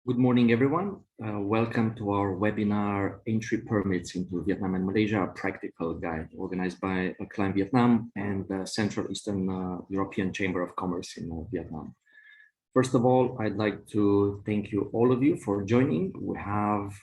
Good morning, everyone. Welcome to our webinar, Entry Permits into Vietnam and Malaysia, a practical guide organized by Client Vietnam and the Central Eastern European Chamber of Commerce in Vietnam. First of all, I'd like to thank you, all of you, for joining. We have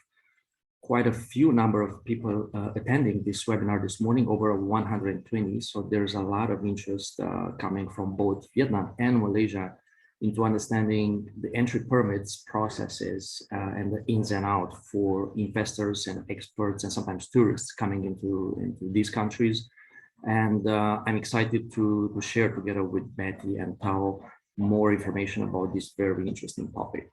quite a few number of people attending this webinar this morning, over 120. So there's a lot of interest coming from both Vietnam and Malaysia into understanding the entry permits processes and the ins and outs for investors and experts and sometimes tourists coming into these countries. And I'm excited to share together with Betty and Tao more information about this very interesting topic.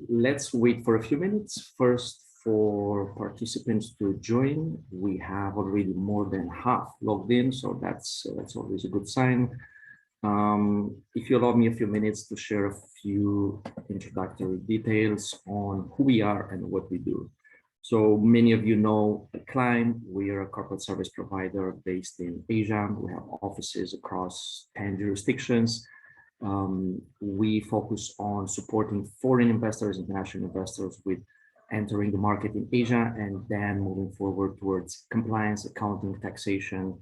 Let's wait for a few minutes first for participants to join. We have already more than half logged in, so that's always a good sign. If you allow me a few minutes to share a few introductory details on who we are and what we do. So many of you know Climb. We are a corporate service provider based in Asia. We have offices across 10 jurisdictions. We focus on supporting foreign investors, international investors with entering the market in Asia and then moving forward towards compliance, accounting, taxation,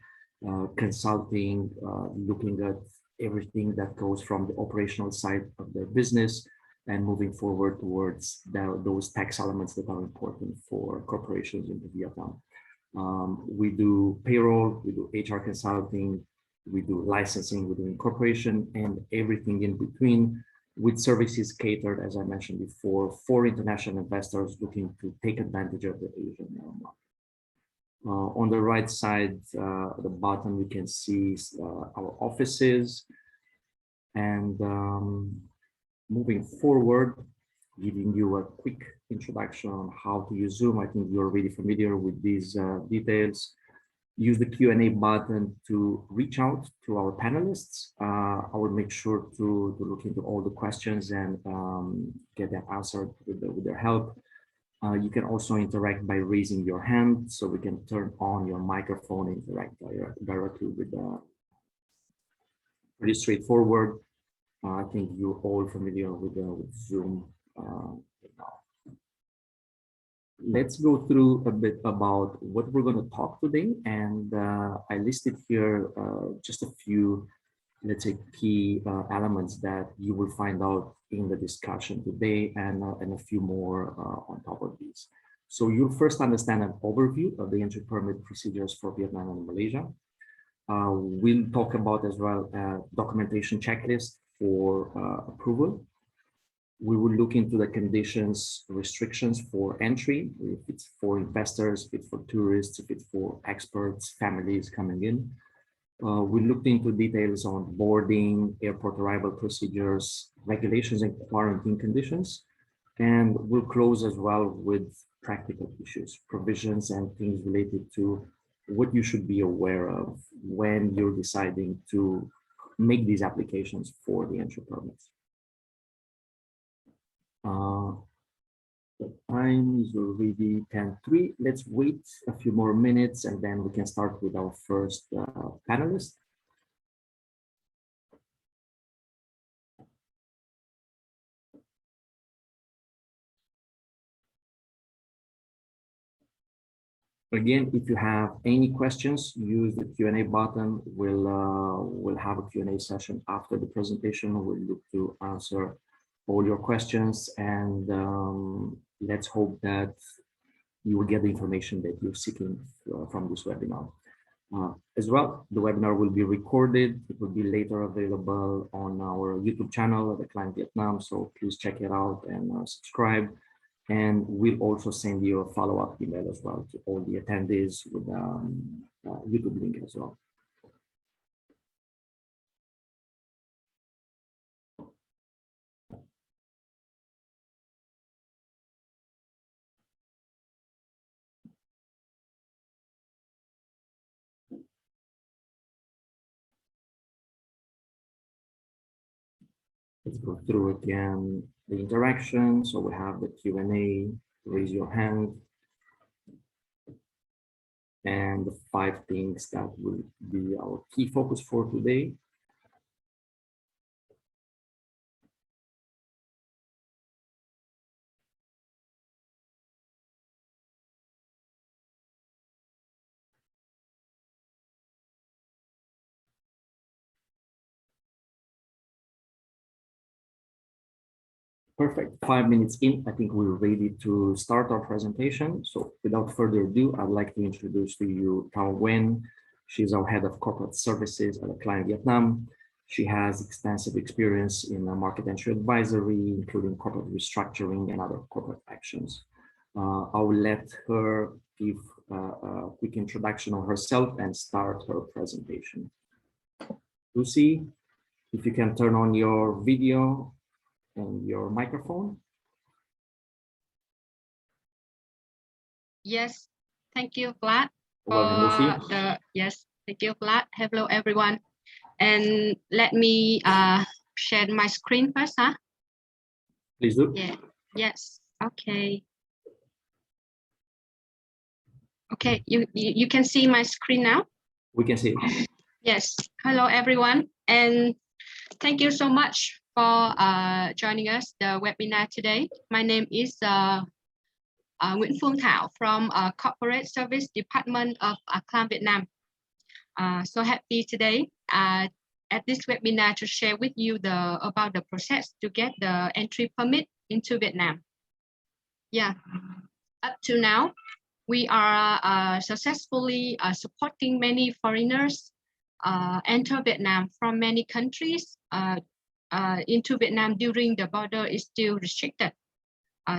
consulting, looking at everything that goes from the operational side of their business and moving forward towards those tax elements that are important for corporations in Vietnam. We do payroll, we do HR consulting, we do licensing, we do incorporation, and everything in between, with services catered, as I mentioned before, for international investors looking to take advantage of the Asian market. On the right side, at the bottom, you can see our offices. And moving forward, giving you a quick introduction on how to use Zoom. I think you're already familiar with these details. Use the Q&A button to reach out to our panelists. I will make sure to look into all the questions and get them answered with their help. You can also interact by raising your hand, so we can turn on your microphone and interact directly with pretty straightforward. I think you're all familiar with Zoom now. Let's go through a bit about what we're going to talk today, and I listed here just a few, let's say, key elements that you will find out in the discussion today, and a few more on top of these. So you'll first understand an overview of the entry permit procedures for Vietnam and Malaysia. We'll talk about as well a documentation checklist for approval. We will look into the conditions, restrictions for entry, if it's for investors, if it's for tourists, if it's for experts, families coming in. We looked into details on boarding, airport arrival procedures, regulations and quarantine conditions. And we'll close as well with practical issues, provisions and things related to what you should be aware of when you're deciding to make these applications for the entry permits. The time is already 10:03. Let's wait a few more minutes and then we can start with our first panelist. Again, if you have any questions, use the Q&A button. We'll have a Q&A session after the presentation. We'll look to answer all your questions, and let's hope that you will get the information that you're seeking from this webinar. As well, the webinar will be recorded. It will be later available on our YouTube channel, the Client Vietnam, so please check it out and subscribe. And we'll also send you a follow-up email as well to all the attendees with YouTube link as well. Let's go through again the interaction. So we have the Q&A, raise your hand, and the 5 things that will be our key focus for today. Perfect. 5 minutes in, I think we're ready to start our presentation. So without further ado, I'd like to introduce to you Thao Nguyen. She's our head of corporate services at a client Vietnam. She has extensive experience in market entry advisory, including corporate restructuring and other corporate actions. I will let her give a quick introduction of herself and start her presentation. Lucy, if you can turn on your video and your microphone. Yes, thank you, Vlad. Welcome, Lucy. Yes, thank you, Vlad. Hello, everyone. And let me share my screen first, huh? Please do. Yeah. Yes. Okay. Okay. You can see my screen now. We can see it. Yes. Hello, everyone, and thank you so much for joining us the webinar today. My name is Nguyễn Phương Thảo from Corporate Service Department of Client Vietnam. So happy today at this webinar to share with you about the process to get the entry permit into Vietnam. Yeah, up to now, we are successfully supporting many foreigners enter Vietnam from many countries into Vietnam during the border is still restricted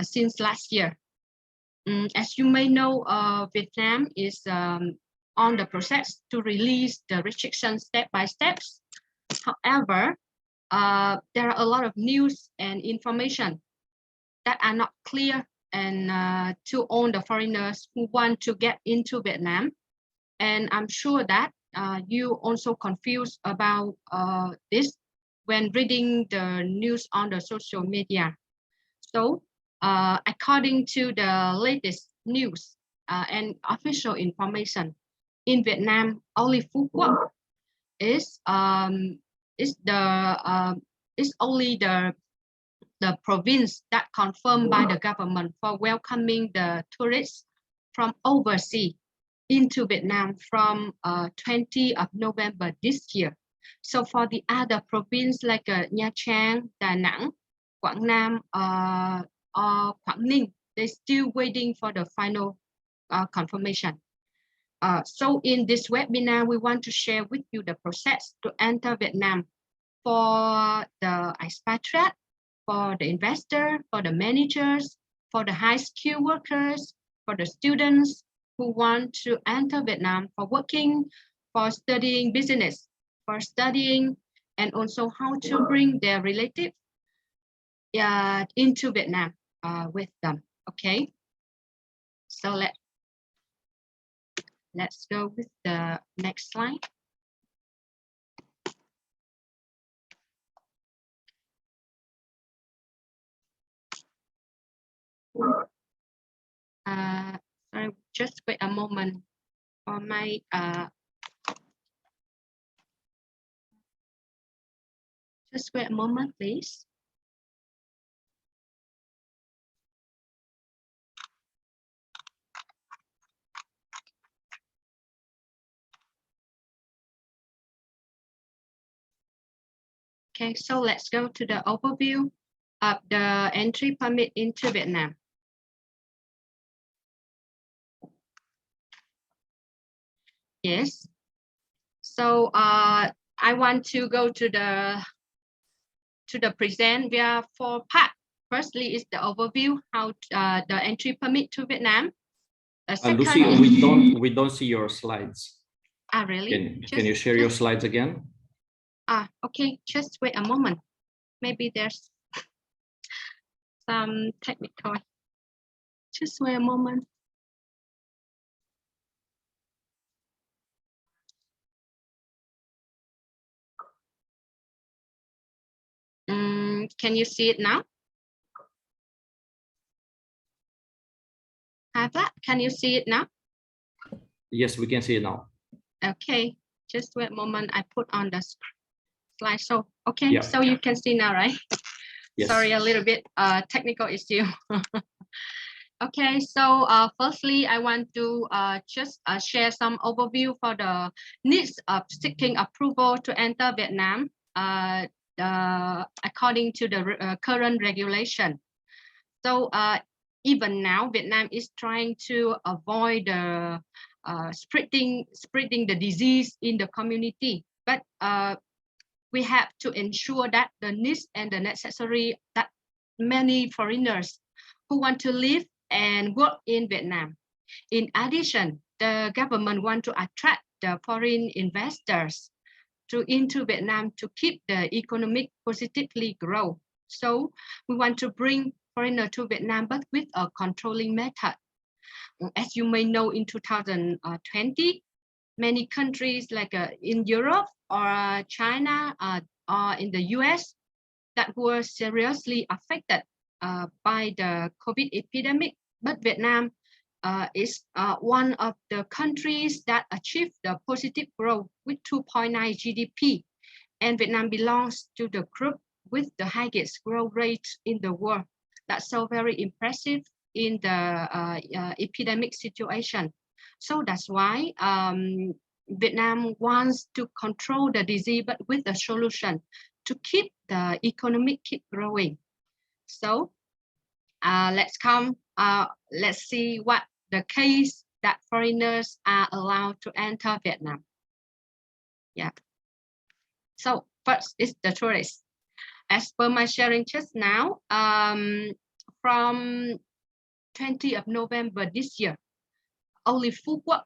since last year. As you may know, Vietnam is on the process to release the restrictions step by step. However, there are a lot of news and information that are not clear and to all the foreigners who want to get into Vietnam. And I'm sure that you also confused about this when reading the news on the social media. So according to the latest news and official information, in Vietnam, only Phu Quoc is only the province that confirmed by the government for welcoming the tourists from overseas into Vietnam from 20th of November this year. So for the other province like Nha Trang, Da Nang, Quảng Nam, or Quảng Ninh, they're still waiting for the final confirmation. So in this webinar, we want to share with you the process to enter Vietnam for the expatriate, for the investor, for the managers, for the high-skilled workers, for the students who want to enter Vietnam for working, for studying business, for studying, and also how to bring their relatives into Vietnam with them. Okay, so let's go with the next slide. Sorry, just wait a moment for my just wait a moment, please. Okay, so let's go to the overview of the entry permit into Vietnam. Yes. So I want to go to the present via 4 parts. Firstly is the overview, how the entry permit to Vietnam. Lucy, we don't see your slides. Really? Can you share your slides again? Okay, just wait a moment. Maybe there's some technical. Just wait a moment. Can you see it now? Can you see it now? Yes, we can see it now. Okay, just wait a moment. I put on the slide. So okay, yeah. So you can see now, right? Yes. Sorry, a little bit technical issue. Okay, so firstly, I want to just share some overview for the needs of seeking approval to enter Vietnam. according to the current regulation. So even now, Vietnam is trying to avoid the spreading the disease in the community, but we have to ensure that the needs and the necessary that many foreigners who want to live and work in Vietnam. In addition, the government want to attract the foreign investors into Vietnam to keep the economic positively grow. So we want to bring foreigner to Vietnam, but with a controlling method. As you may know, in 2020, many countries like in Europe or China or in the US that were seriously affected by the COVID epidemic, but Vietnam is one of the countries that achieved the positive growth with 2.9 GDP, and Vietnam belongs to the group with the highest growth rate in the world. That's so very impressive in the epidemic situation. So that's why Vietnam wants to control the disease, but with a solution to keep the economic keep growing. So let's see what the case that foreigners are allowed to enter Vietnam. Yeah. So first is the tourists. As per my sharing just now, from 20th of November this year, only Phu Quoc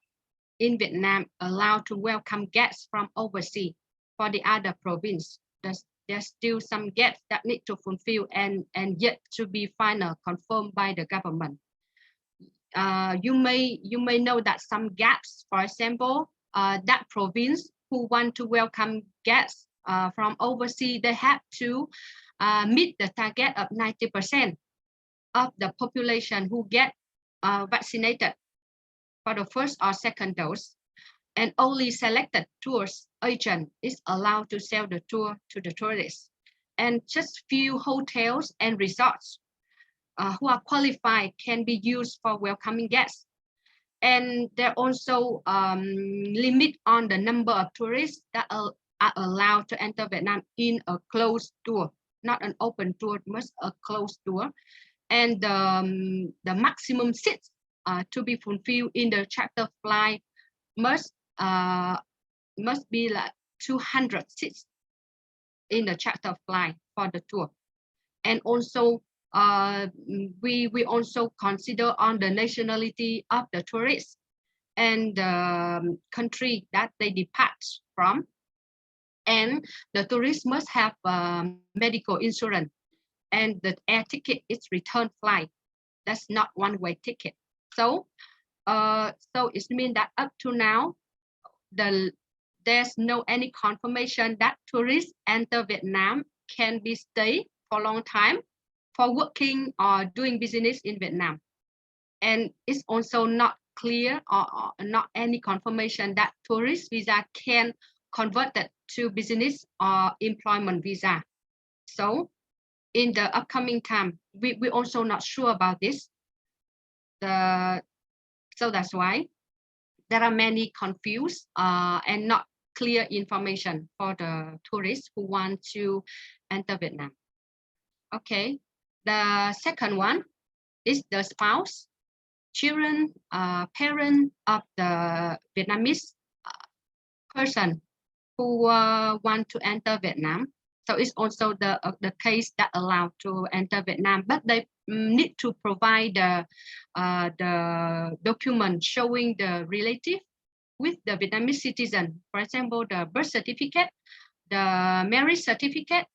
in Vietnam allowed to welcome guests from overseas. For the other province, there's still some gaps that need to fulfill and yet to be final confirmed by the government. You may know that some gaps, for example, that province who want to welcome guests from overseas, they have to meet the target of 90% of the population who get vaccinated for the first or second dose, and only selected tours agent is allowed to sell the tour to the tourists, and just few hotels and resorts who are qualified can be used for welcoming guests. And there also limit on the number of tourists that are allowed to enter Vietnam in a closed tour, not an open tour, must a closed tour. And the maximum seats to be fulfilled in the charter flight must be like 200 seats in the charter flight for the tour. And also we also consider on the nationality of the tourists and the country that they depart from, and the tourist must have medical insurance, and the air ticket is return flight. That's not one-way ticket. So so it means that up to now there's no any confirmation that tourists enter Vietnam can be stay for a long time for working or doing business in Vietnam. And it's also not clear or not any confirmation that tourist visa can convert it to business or employment visa. So in the upcoming time, we also not sure about this. So that's why there are many confused and not clear information for the tourists who want to enter Vietnam. Okay, the second one is the spouse, children, parent of the Vietnamese person who want to enter Vietnam. So it's also the case that allowed to enter Vietnam, but they need to provide the document showing the relative with the Vietnamese citizen. For example, the birth certificate, the marriage certificate,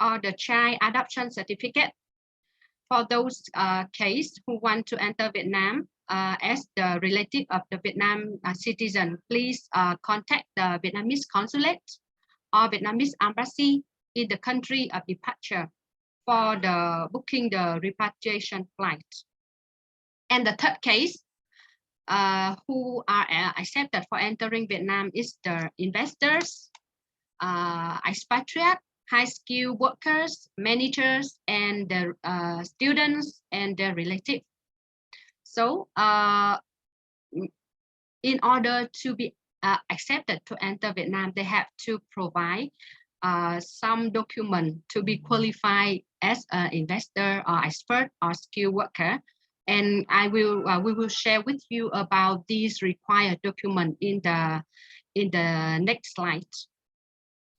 or the child adoption certificate. For those cases who want to enter Vietnam as the relative of the Vietnam citizen, please contact the Vietnamese consulate or Vietnamese embassy in the country of departure for the booking the repatriation flight. And the third case who are accepted for entering Vietnam is the investors, expatriate, high-skilled workers, managers, and the students and their relatives. So in order to be accepted to enter Vietnam, they have to provide some document to be qualified as an investor or expert or skilled worker. And we will share with you about these required documents in the next slide.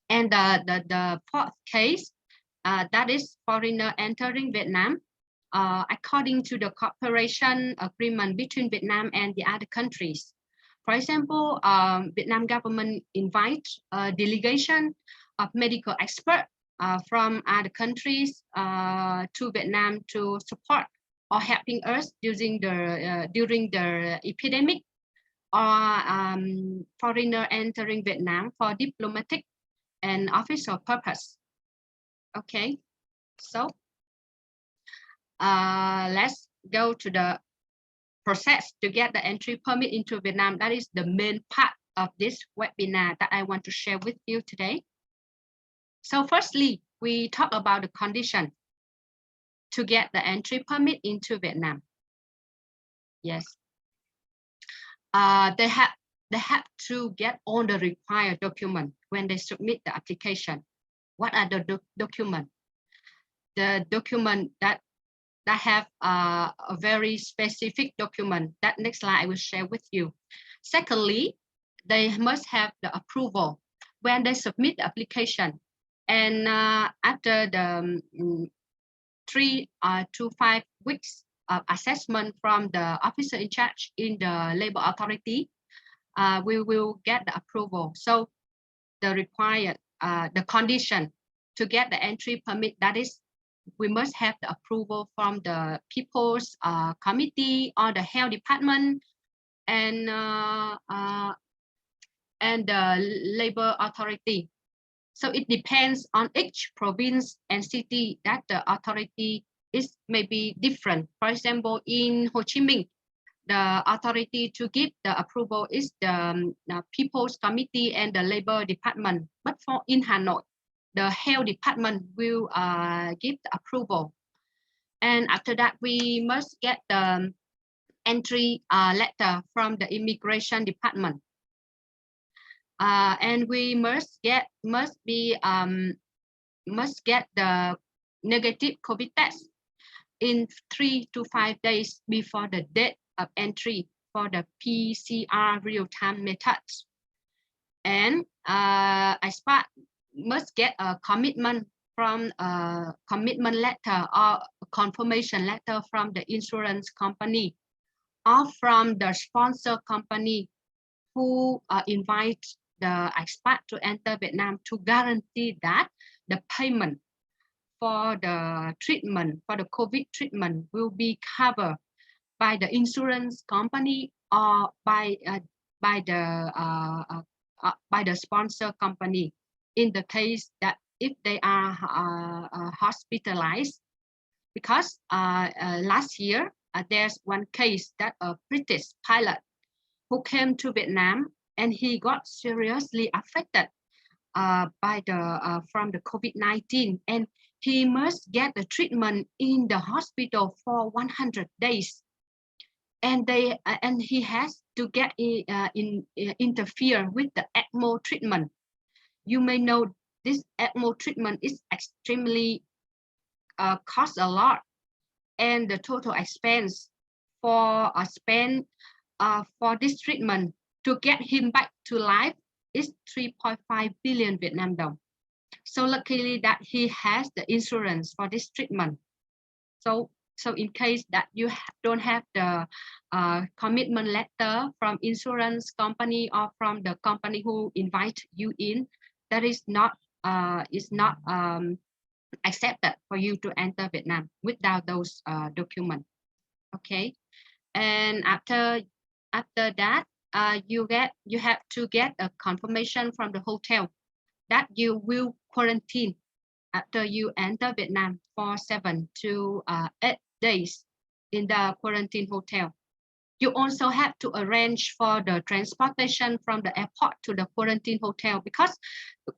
And the fourth case, that is foreigner entering Vietnam, according to the cooperation agreement between Vietnam and the other countries. For example, Vietnam government invites a delegation of medical experts from other countries to Vietnam to support or helping us during the epidemic, or foreigner entering Vietnam for diplomatic and official purpose. Okay, so let's go to the process to get the entry permit into Vietnam. That is the main part of this webinar that I want to share with you today. So firstly, we talk about the condition to get the entry permit into Vietnam. Yes, they have to get all the required documents when they submit the application. What are the documents? The document that have a very specific document. That next slide I will share with you. Secondly, they must have the approval when they submit the application. And after the 3 to 5 weeks of assessment from the officer in charge in the labor authority, we will get the approval. So the required, the condition to get the entry permit, that is, we must have the approval from the People's Committee or the Health Department and the Labor Authority. So it depends on each province and city that the authority is maybe different. For example, in Ho Chi Minh, the authority to give the approval is the People's Committee and the Labor Department. But for in Hanoi, the Health Department will give the approval. And after that, we must get the entry letter from the Immigration Department. And we must get the negative COVID test in 3 to 5 days before the date of entry for the PCR real-time methods. And expert must get a commitment from a commitment letter or a confirmation letter from the insurance company or from the sponsor company who invite the expat to enter Vietnam to guarantee that the payment for the treatment, for the COVID treatment, will be covered by the insurance company or by the sponsor company. In the case that if they are hospitalized, because last year there's one case that a British pilot who came to Vietnam and he got seriously affected from the COVID-19, and he must get the treatment in the hospital for 100 days, and he has to get interfere with the ECMO treatment. You may know this ECMO treatment is extremely cost a lot, and the total expense for this treatment to get him back to life is 3.5 billion Vietnam dong. So luckily that he has the insurance for this treatment. So in case that you don't have the commitment letter from insurance company or from the company who invite you in, that is not accepted for you to enter Vietnam without those documents. Okay, and after that, you have to get a confirmation from the hotel that you will quarantine after you enter Vietnam for 7 to 8 days in the quarantine hotel. You also have to arrange for the transportation from the airport to the quarantine hotel, because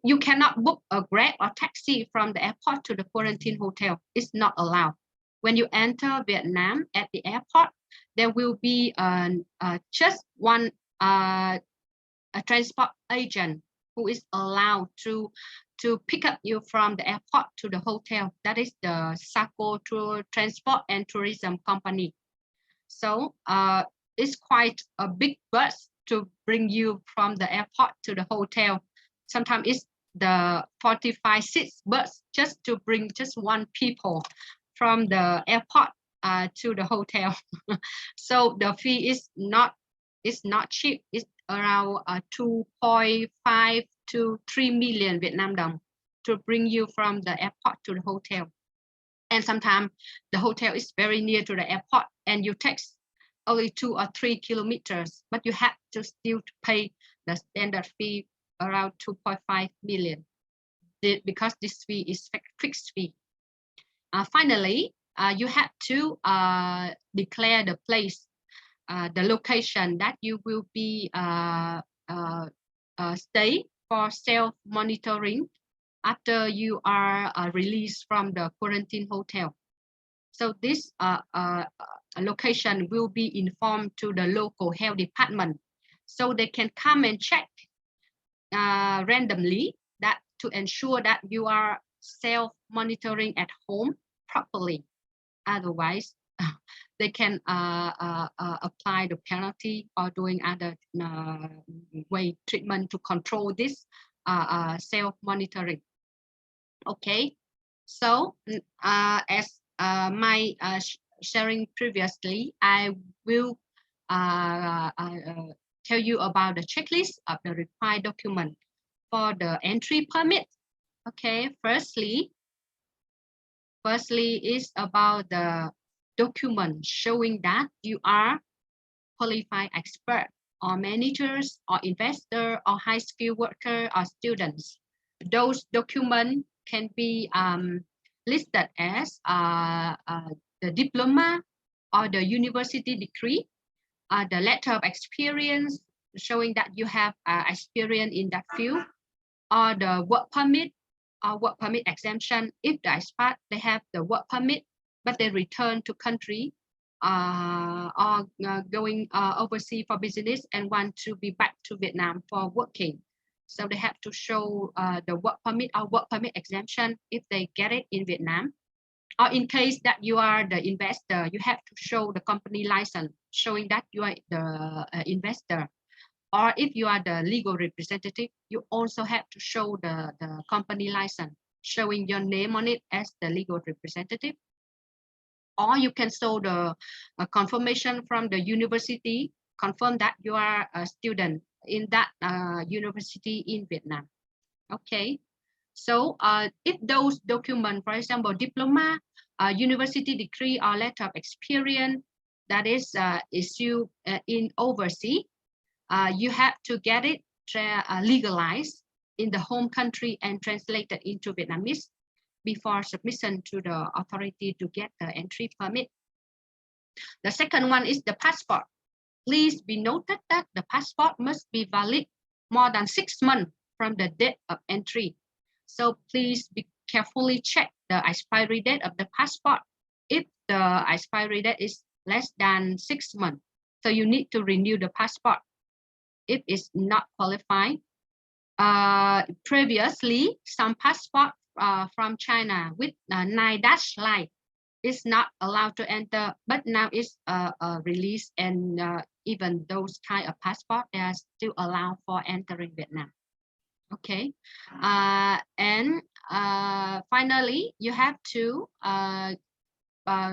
you cannot book a Grab or taxi from the airport to the quarantine hotel. It's not allowed. When you enter Vietnam at the airport, there will be just one a transport agent who is allowed to to pick up you from the airport to the hotel. That is the SACO Tour Transport and Tourism Company. So it's quite a big bus to bring you from the airport to the hotel. Sometimes it's the 45 seats bus just to bring just one people from the airport to the hotel. So the fee is not cheap. It's around 2.5 to 3 million Vietnam dong to bring you from the airport to the hotel. And sometimes the hotel is very near to the airport and you take only 2 or 3 kilometers, but you have to still pay the standard fee around 2.5 million because this fee is fixed fee. Finally, you have to declare the place, the location that you will be stay for self-monitoring after you are released from the quarantine hotel. So this location will be informed to the local health department, so they can come and check randomly that to ensure that you are self-monitoring at home properly. Otherwise, they can apply the penalty or doing other way treatment to control this self-monitoring. Okay, so as my sharing previously, I will tell you about the checklist of the required document for the entry permit. Okay, firstly is about the document showing that you are qualified expert or managers or investor or high skilled worker or students. Those documents can be listed as the diploma or the university degree, the letter of experience showing that you have experience in that field, or the work permit or work permit exemption. If the expat they have the work permit but they return to country or going overseas for business and want to be back to Vietnam for working, so they have to show the work permit or work permit exemption if they get it in Vietnam. Or in case that you are the investor, you have to show the company license showing that you are the investor. Or if you are the legal representative, you also have to show the company license showing your name on it as the legal representative. Or you can show the confirmation from the university, confirm that you are a student in that university in Vietnam. Okay, so if those documents, for example, diploma, university degree, or letter of experience that is issued in overseas, you have to get it legalized in the home country and translated into Vietnamese before submission to the authority to get the entry permit. The second one is the passport. Please be noted that the passport must be valid more than 6 months from the date of entry. So please be carefully check the expiry date of the passport. If the expiry date is less than 6 months, so you need to renew the passport if it's not qualified. Previously, some passport from China with 9-dash line is not allowed to enter, but now it's released, and even those kind of passport, they are still allowed for entering Vietnam. Okay, and finally, you have to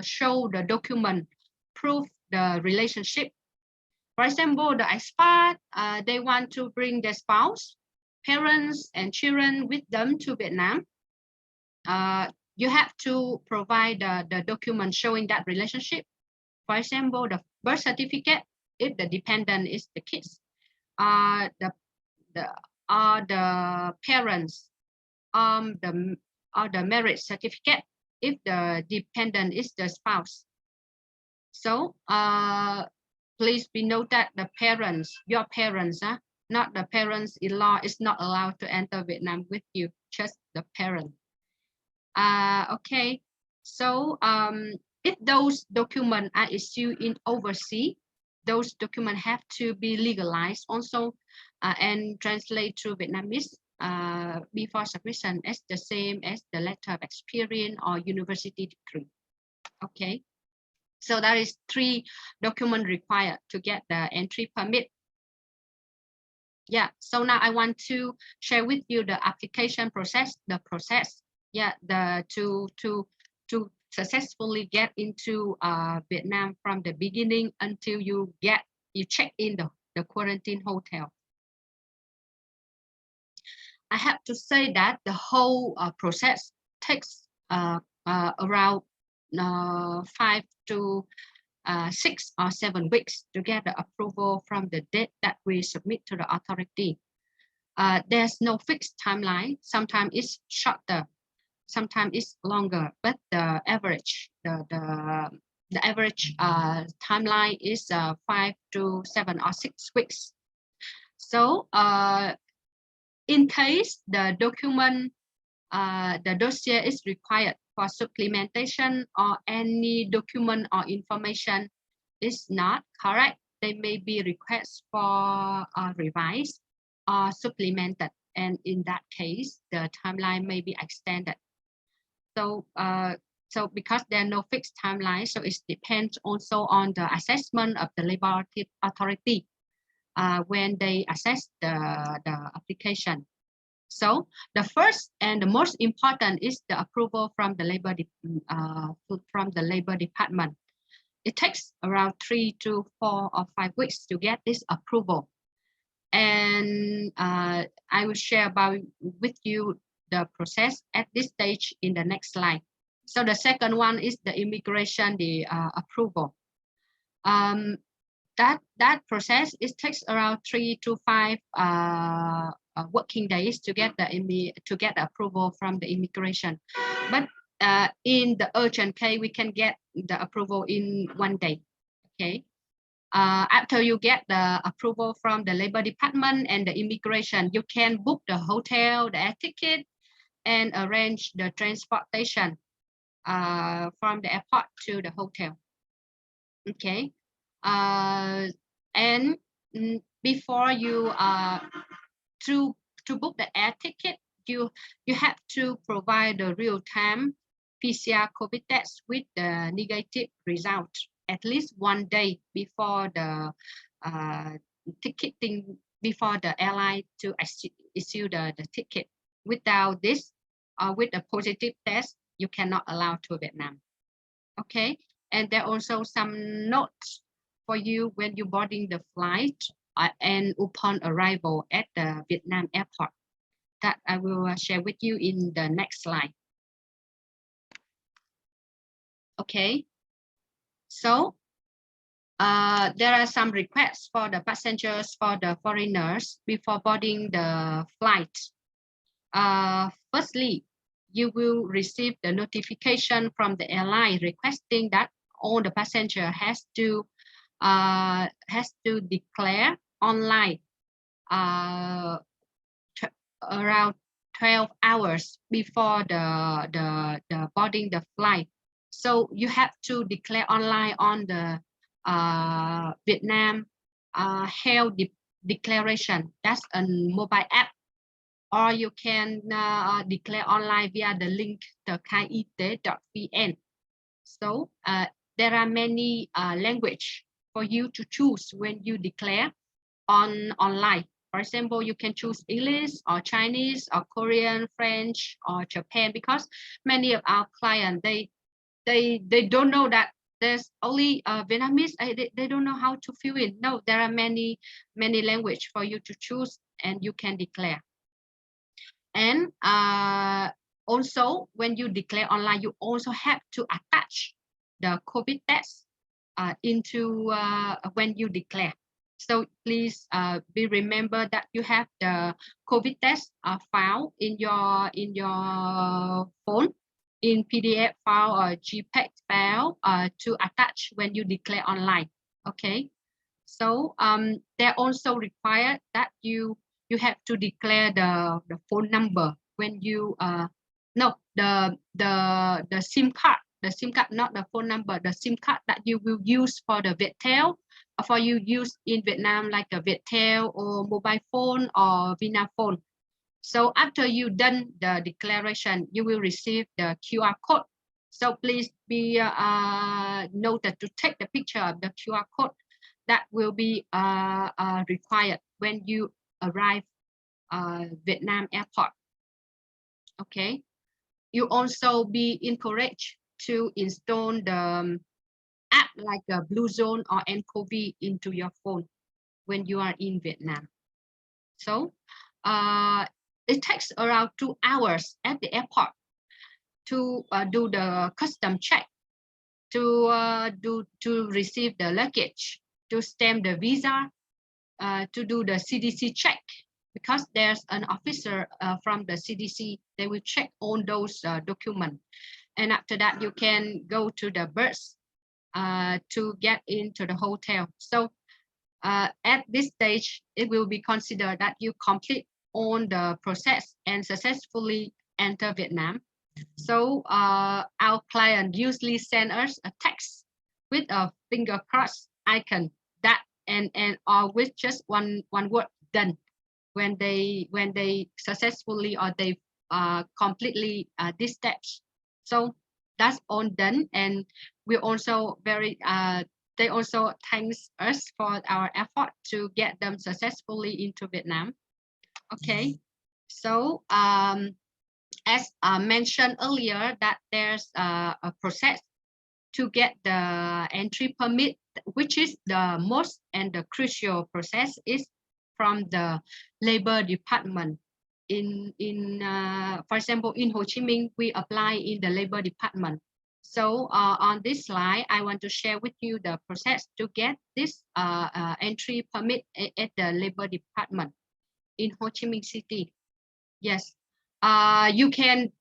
show the document prove the relationship. For example, the expat, they want to bring their spouse, parents, and children with them to Vietnam. You have to provide the document showing that relationship. For example, the birth certificate, if the dependent is the kids, the parents, the marriage certificate, if the dependent is the spouse. So please be noted that the parents, your parents, not the parents-in-law, is not allowed to enter Vietnam with you, just the parent. Okay, so if those documents are issued in overseas, those documents have to be legalized also and translate to Vietnamese before submission is the same as the letter of experience or university degree. Okay, so that is 3 documents required to get the entry permit. Yeah, so now I want to share with you the application process, the process. Yeah, to successfully get into Vietnam from the beginning until you check in the quarantine hotel. I have to say that the whole process takes around 5 to 6 or 7 weeks to get the approval from the date that we submit to the authority. There's no fixed timeline. Sometimes it's shorter, sometimes it's longer, but the average, the average timeline is 5 to 7 or 6 weeks. So in case the document, the dossier is required for supplementation or any document or information is not correct, they may be requests for revised or supplemented, and in that case, the timeline may be extended. So, so because there are no fixed timeline, so it depends also on the assessment of the labor authority when they assess the application. So the first and the most important is the approval from the labor department. It takes around 3 to 4 or 5 weeks to get this approval. And I will share with you the process at this stage in the next slide. So the second one is the immigration, the approval. That process, it takes around 3 to 5 working days to get the approval from the immigration. But in the urgent case, we can get the approval in 1 day. Okay. After you get the approval from the labor department and the immigration, you can book the hotel, the air ticket, and arrange the transportation from the airport to the hotel. Okay. And before you to book the air ticket, you have to provide the real-time PCR COVID test with the negative result at least 1 day before the ticketing, before the airline to issue the ticket. Without this, with a positive test, you cannot allow to Vietnam. Okay, and there are also some notes for you when you boarding the flight and upon arrival at the Vietnam airport that I will share with you in the next slide. Okay, so there are some requests for the passengers, for the foreigners before boarding the flight. Firstly, you will receive the notification from the airline requesting that all the passenger has to declare online around 12 hours before the boarding the flight. So you have to declare online on the Vietnam Health Declaration. That's a mobile app, or you can declare online via the link khai.vn. So there are many language for you to choose when you declare online. For example, you can choose English or Chinese or Korean, French or Japan, because many of our clients, they don't know that there's only Vietnamese. They don't know how to fill in. No, there are many language for you to choose, and you can declare. And also, when you declare online, you also have to attach the COVID test into when you declare. So please be remember that you have the COVID test file in your phone, in PDF file or JPEG file to attach when you declare online. Okay. So they're also required that you have to declare the phone number when you the SIM card. The SIM card, not the phone number, the SIM card that you will use for the Viettel, or for you use in Vietnam, like a Viettel or mobile phone or Vinaphone. So after you done the declaration, you will receive the QR code. So please be noted to take the picture of the QR code that will be required when you arrive Vietnam airport. Okay. You also be encouraged to install the app like a Blue Zone or nCoV into your phone when you are in Vietnam. So it takes around 2 hours at the airport to do the custom check, to receive the luggage, to stamp the visa, to do the CDC check, because there's an officer from the CDC. They will check all those documents, and after that you can go to the bus to get into the hotel. So at this stage, it will be considered that you complete all the process and successfully enter Vietnam. So our client usually send us a text with a finger cross icon that and or with just one word done when they successfully or they completely these steps. So that's all done, and we also very they also thanks us for our effort to get them successfully into Vietnam. Okay, so as mentioned earlier, that there's a process to get the entry permit, which is the most and the crucial process is from the Labor Department. For example, in Ho Chi Minh, we apply in the Labor Department. So on this slide, I want to share with you the process to get this entry permit at the Labor Department in Ho Chi Minh City. Yes, you can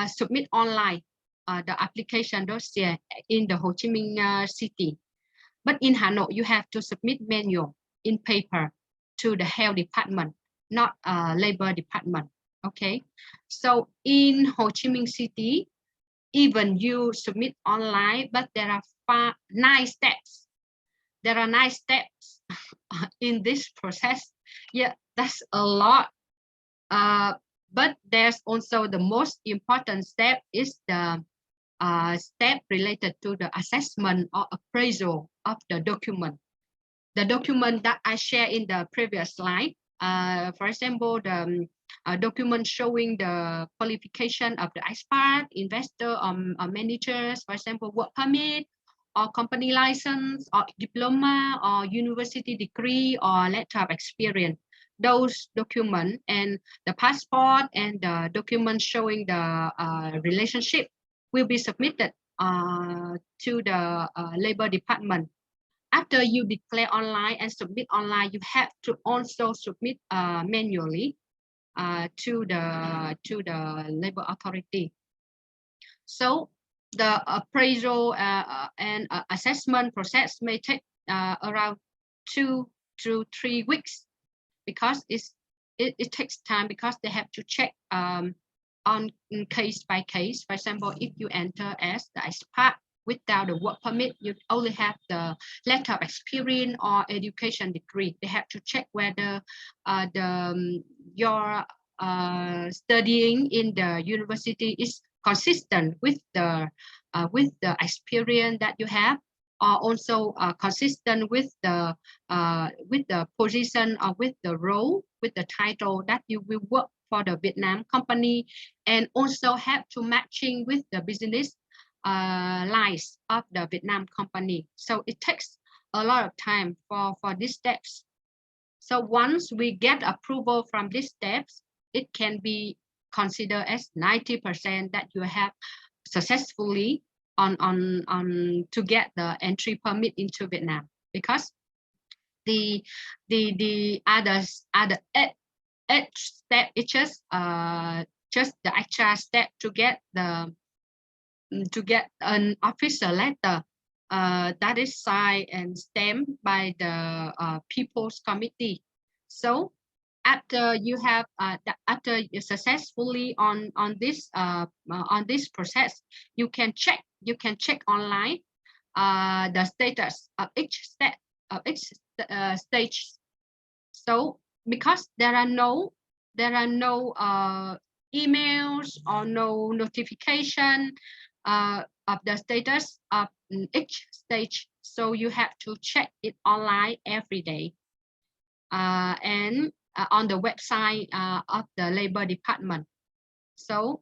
submit online the application dossier in the Ho Chi Minh City. But in Hanoi, you have to submit manual in paper to the Health Department, not Labor Department. Okay, so in Ho Chi Minh City, even you submit online, but there are 9 steps. There are 9 steps in this process. Yeah, that's a lot. But there's also the most important step is the step related to the assessment or appraisal of the document. The document that I shared in the previous slide, for example, the document showing the qualification of the expert, investor, or managers, for example, work permit, or company license, or diploma, or university degree, or letter of experience. Those documents and the passport and the document showing the relationship will be submitted to the Labor Department. After you declare online and submit online, you have to also submit manually to the Labor Authority. So the appraisal and assessment process may take around 2 to 3 weeks, because it takes time, because they have to check on case by case. For example, if you enter as the expat without the work permit, you only have the letter of experience or education degree. They have to check whether your studying in the university is consistent with the experience that you have, or also consistent with the position or with the role, with the title that you will work for the Vietnam company, and also have to matching with the business lines of the Vietnam company. So it takes a lot of time for these steps. So once we get approval from these steps, it can be considered as 90% that you have successfully on to get the entry permit into Vietnam, because the other eight step is just the extra step to get an official letter that is signed and stamped by the People's Committee. So after you have after you successfully on this process, you can check online the status of each step of each stage. So because there are no there are no emails or no notification of the status of each stage. So you have to check it online every day and on the website of the Labor Department. So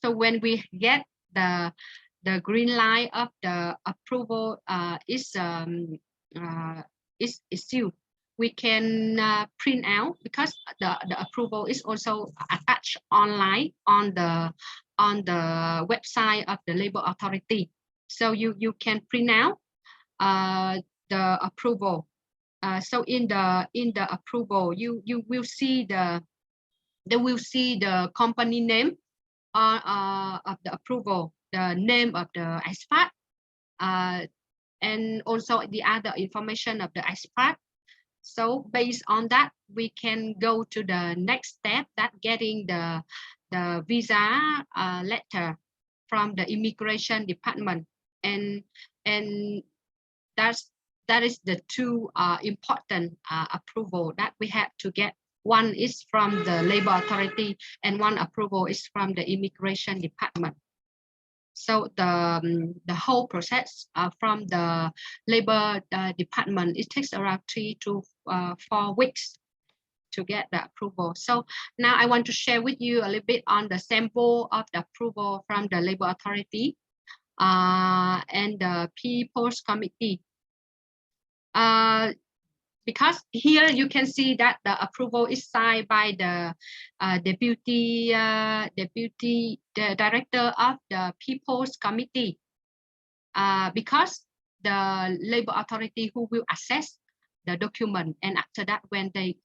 when we get the green light of the approval is issued, we can print out, because the approval is also attached online on the website of the Labor Authority. So you can print out the approval. So in the approval, you will see the company name of the approval, the name of the expat, and also the other information of the expat. So based on that, we can go to the next step, that getting the visa letter from the immigration department, and that is the two important approval that we have to get. One is from the Labor Authority, and one approval is from the immigration department. So the whole process from the Labor Department, it takes around 3 to 4 weeks to get the approval. So now I want to share with you a little bit on the sample of the approval from the Labor Authority and the People's Committee. Because here you can see that the approval is signed by the deputy director of the People's Committee, because the Labor Authority who will assess the document, and after that, when they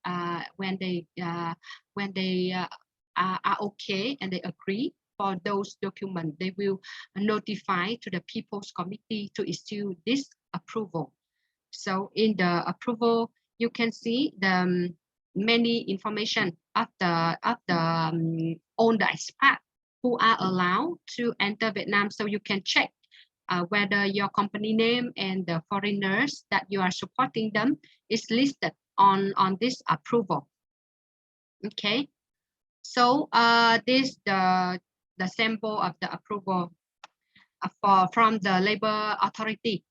are okay and they agree for those documents, they will notify to the People's Committee to issue this approval. So in the approval, you can see the many information of the on the expat who are allowed to enter Vietnam. So you can check whether your company name and the foreigners that you are supporting them is listed on this approval. Okay, so this the sample of the approval from the Labor Authority.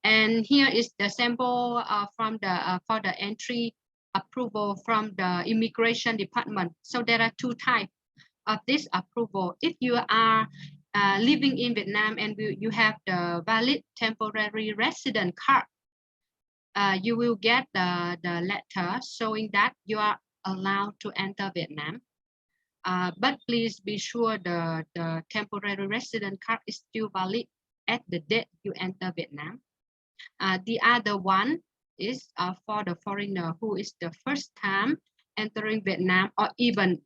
And here is the sample from the for the entry approval from the Immigration Department. So there are two types of this approval. If you are living in Vietnam and you have the valid temporary resident card, you will get the letter showing that you are allowed to enter Vietnam. But please be sure the temporary resident card is still valid at the date you enter Vietnam. The other one is for the foreigner who is the first time entering Vietnam, or even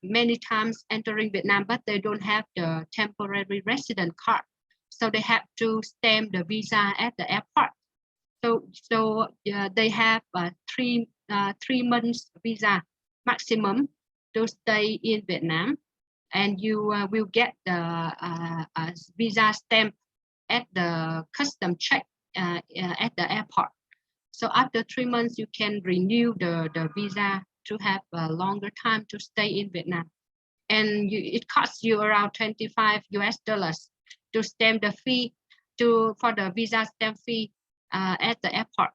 many times entering Vietnam, but they don't have the temporary resident card. So they have to stamp the visa at the airport. So they have 3 months visa maximum to stay in Vietnam, and you will get the visa stamp at the custom check at the airport. So after 3 months, you can renew the visa to have a longer time to stay in Vietnam. And it costs you around $25 to stamp the fee for the visa stamp fee at the airport.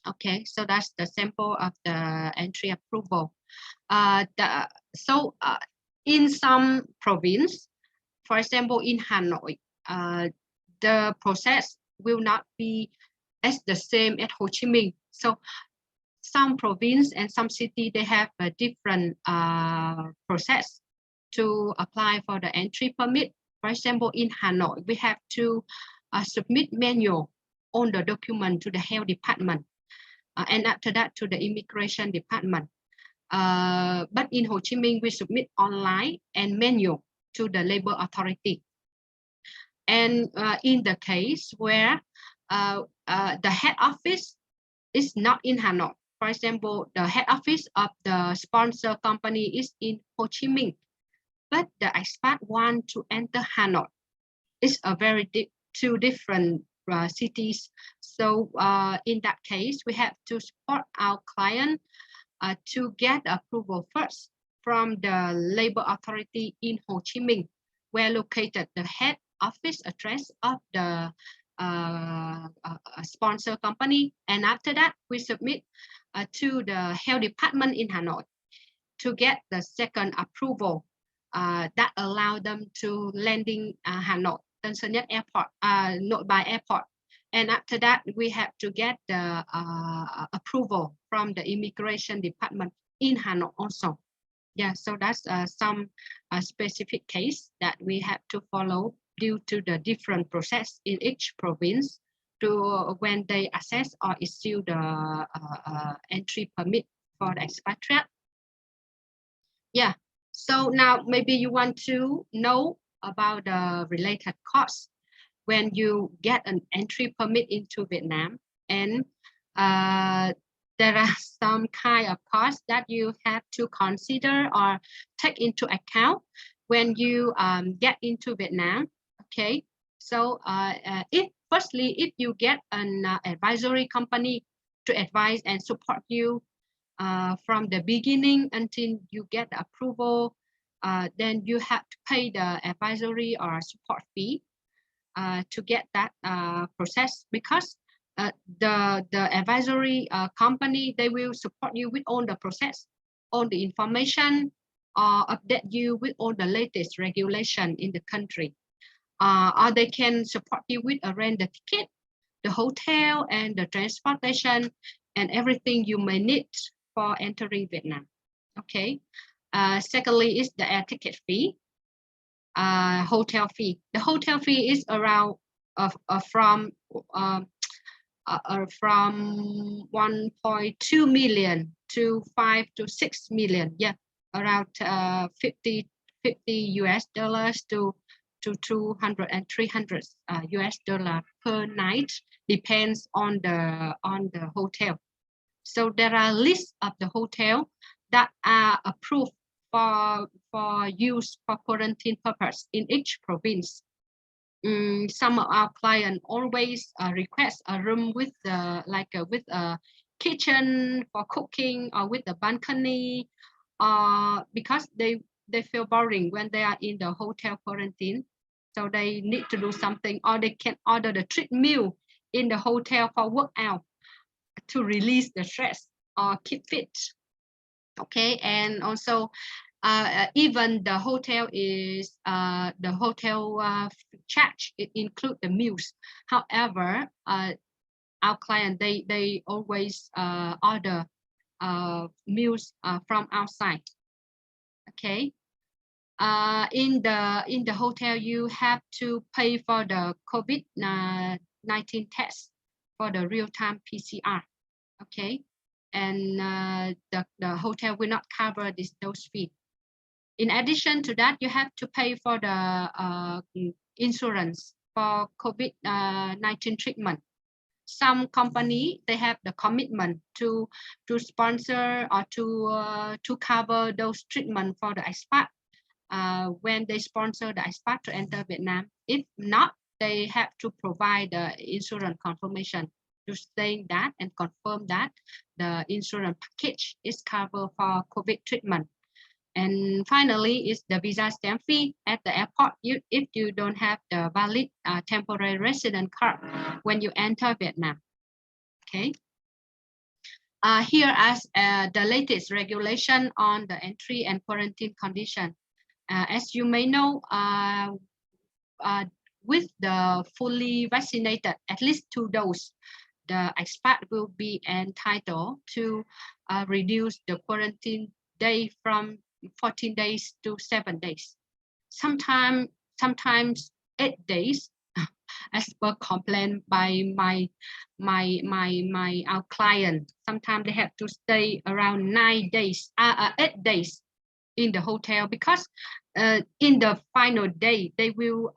Okay, so that's the sample of the entry approval. In some province, for example, in Hanoi, the process will not be as the same as Ho Chi Minh. So some province and some city, they have a different process to apply for the entry permit. For example, in Hanoi, we have to submit manual on the document to the health department, and after that to the immigration department. But in Ho Chi Minh, we submit online and manual to the Labor Authority. And in the case where the head office is not in Hanoi, for example, the head office of the sponsor company is in Ho Chi Minh, but the expat want to enter Hanoi. It's a very two different cities. So in that case, we have to support our client to get approval first from the labor authority in Ho Chi Minh, where located the head office address of the sponsor company. And after that, we submit to the health department in Hanoi to get the second approval that allow them to landing Hanoi, Tân Sơn Nhất Airport, Nội Bài Airport. And after that, we have to get the approval from the immigration department in Hanoi also. Yeah, so that's some specific case that we have to follow due to the different process in each province to when they assess or issue the entry permit for the expatriate. Yeah, so now maybe you want to know about the related costs when you get an entry permit into Vietnam, and there are some kind of costs that you have to consider or take into account when you get into Vietnam. Okay, so if you get an advisory company to advise and support you from the beginning until you get the approval, then you have to pay the advisory or support fee to get that process, because the advisory company, they will support you with all the process, all the information, update you with all the latest regulation in the country, or they can support you with arrange the ticket, the hotel, and the transportation, and everything you may need for entering Vietnam. Okay. Secondly is the air ticket fee. Hotel fee. The hotel fee is around from 1.2 million to 5 to 6 million. Yeah, around 50 US dollars to 200 and 300 US dollar per night, depends on the hotel. So there are lists of the hotel that are approved for use for quarantine purpose in each province. Some of our clients always request a room with with a kitchen for cooking, or with a balcony, because they feel boring when they are in the hotel quarantine. So they need to do something, or they can order the treat meal in the hotel for workout to release the stress or keep fit. Okay, and also even the hotel is the hotel charge, it include the meals. However, our client, they always order meals from outside. Okay. In the hotel, you have to pay for the COVID-19 test for the real-time PCR. Okay, and the hotel will not cover those fees. In addition to that, you have to pay for the insurance for COVID-19 treatment. Some company, they have the commitment to sponsor or to cover those treatment for the expat when they sponsor the expat to enter Vietnam. If not, they have to provide the insurance confirmation to say that and confirm that the insurance package is covered for COVID treatment. And finally, is the visa stamp fee at the airport. If you don't have the valid temporary resident card when you enter Vietnam. Okay. Here as the latest regulation on the entry and quarantine condition. As you may know, with the fully vaccinated, at least 2 doses, the expat will be entitled to reduce the quarantine day from 14 days to 7 days. Sometimes 8 days, as per complaint by our client. Sometimes they have to stay around 8 days in the hotel, because in the final day they will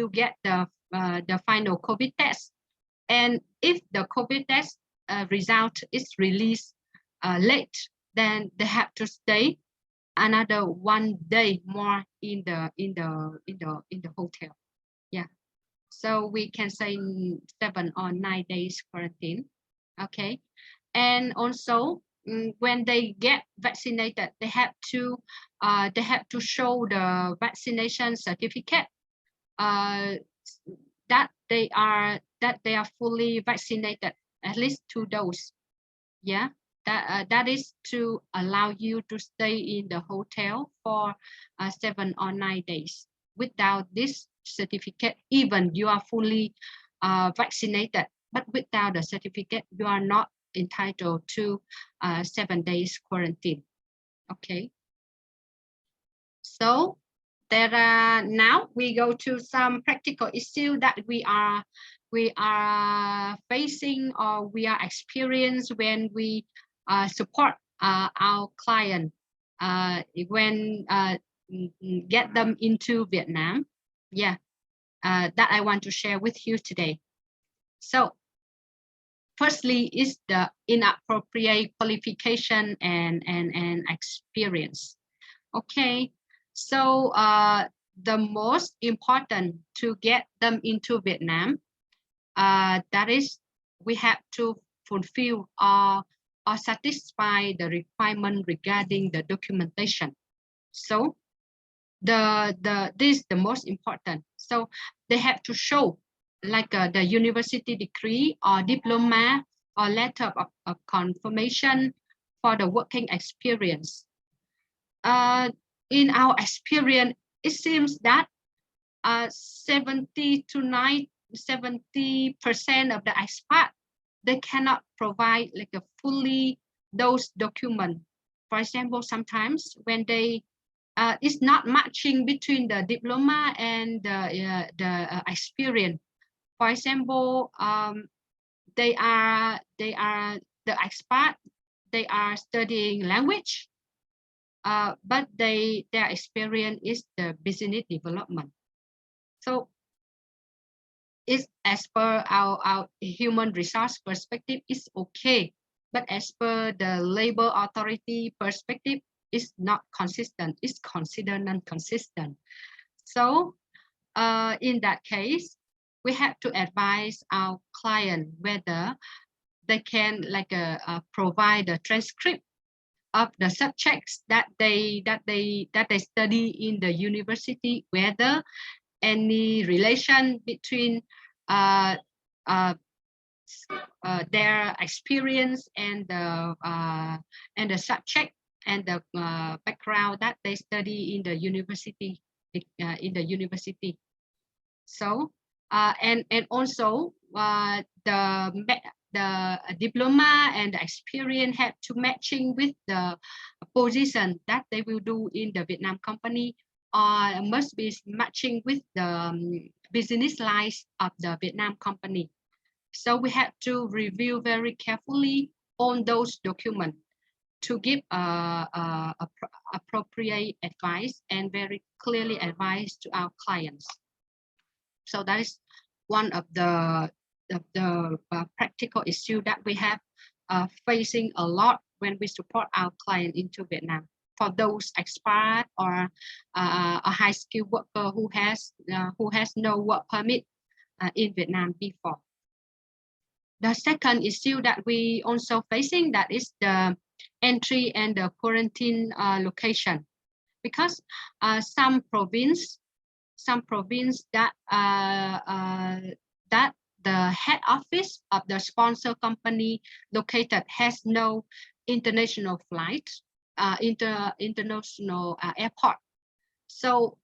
get the final COVID test, and if the COVID test result is released late, then they have to stay another 1 day more in the hotel. Yeah, so we can say 7 or 9 days quarantine. Okay, and also when they get vaccinated, they have to show the vaccination certificate that they are fully vaccinated, at least 2 doses. Yeah, that is to allow you to stay in the hotel for 7 or 9 days. Without this certificate, even you are fully vaccinated, but without the certificate, you are not entitled to 7 days quarantine. Okay. So there are, now we go to some practical issues that we are facing or we are experiencing when we support our client when get them into Vietnam. Yeah, that I want to share with you today. So firstly is the inappropriate qualification and experience. Okay, so the most important to get them into Vietnam, that is, we have to fulfill or satisfy the requirement regarding the documentation. So this is the most important. So they have to show like the university degree or diploma or letter of confirmation for the working experience. In our experience, it seems that 70% of the expat, they cannot provide like a fully those documents. For example, sometimes when they it's not matching between the diploma and the experience. For example, they are the expat, they are studying language, but their experience is the business development. So it's as per our human resource perspective, it's okay, but as per the labor authority perspective, it's not consistent. It's considered non-consistent. So in that case, we have to advise our client whether they can like provide a transcript of the subjects that they study in the university, whether any relation between their experience and the subject and the background that they study in the university So and also the diploma and the experience have to matching with the position that they will do in the Vietnam company, or must be matching with the business lines of the Vietnam company. So we have to review very carefully on those documents to give appropriate advice and very clearly advice to our clients. So that is one of the practical issue that we have facing a lot when we support our client into Vietnam. For those expat or a high skilled worker who has no work permit in Vietnam before. The second issue that we also facing, that is the entry and the quarantine location, because some province that that the head office of the sponsor company located has no international flight, international airport. So,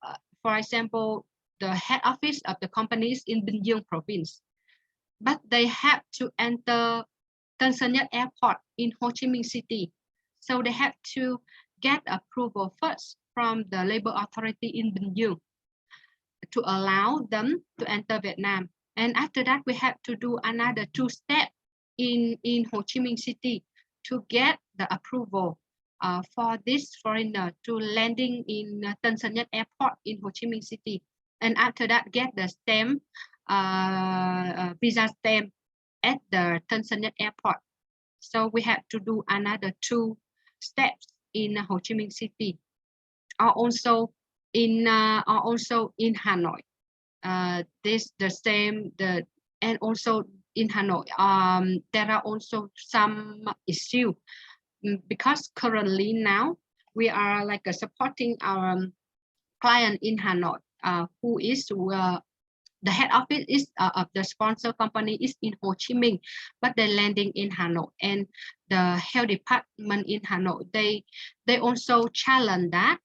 for example, the head office of the company is in Bình Dương province, but they have to enter Tân Sơn Nhất Airport in Ho Chi Minh City. So they have to get approval first from the labor authority in Bình Dương to allow them to enter Vietnam. And after that, we have to do another 2 steps in Ho Chi Minh City to get the approval for this foreigner to landing in Tân Sơn Nhất Airport in Ho Chi Minh City. And after that, get the stamp, visa stamp at the Tân Sơn Nhất Airport. So we have to do another 2 steps in Ho Chi Minh City, or also in Hanoi. This the same. And also in Hanoi, there are also some issue because currently now we are like supporting our client in Hanoi, who is the head office is of the sponsor company is in Ho Chi Minh, but they're landing in Hanoi, and the health department in Hanoi, they also challenge that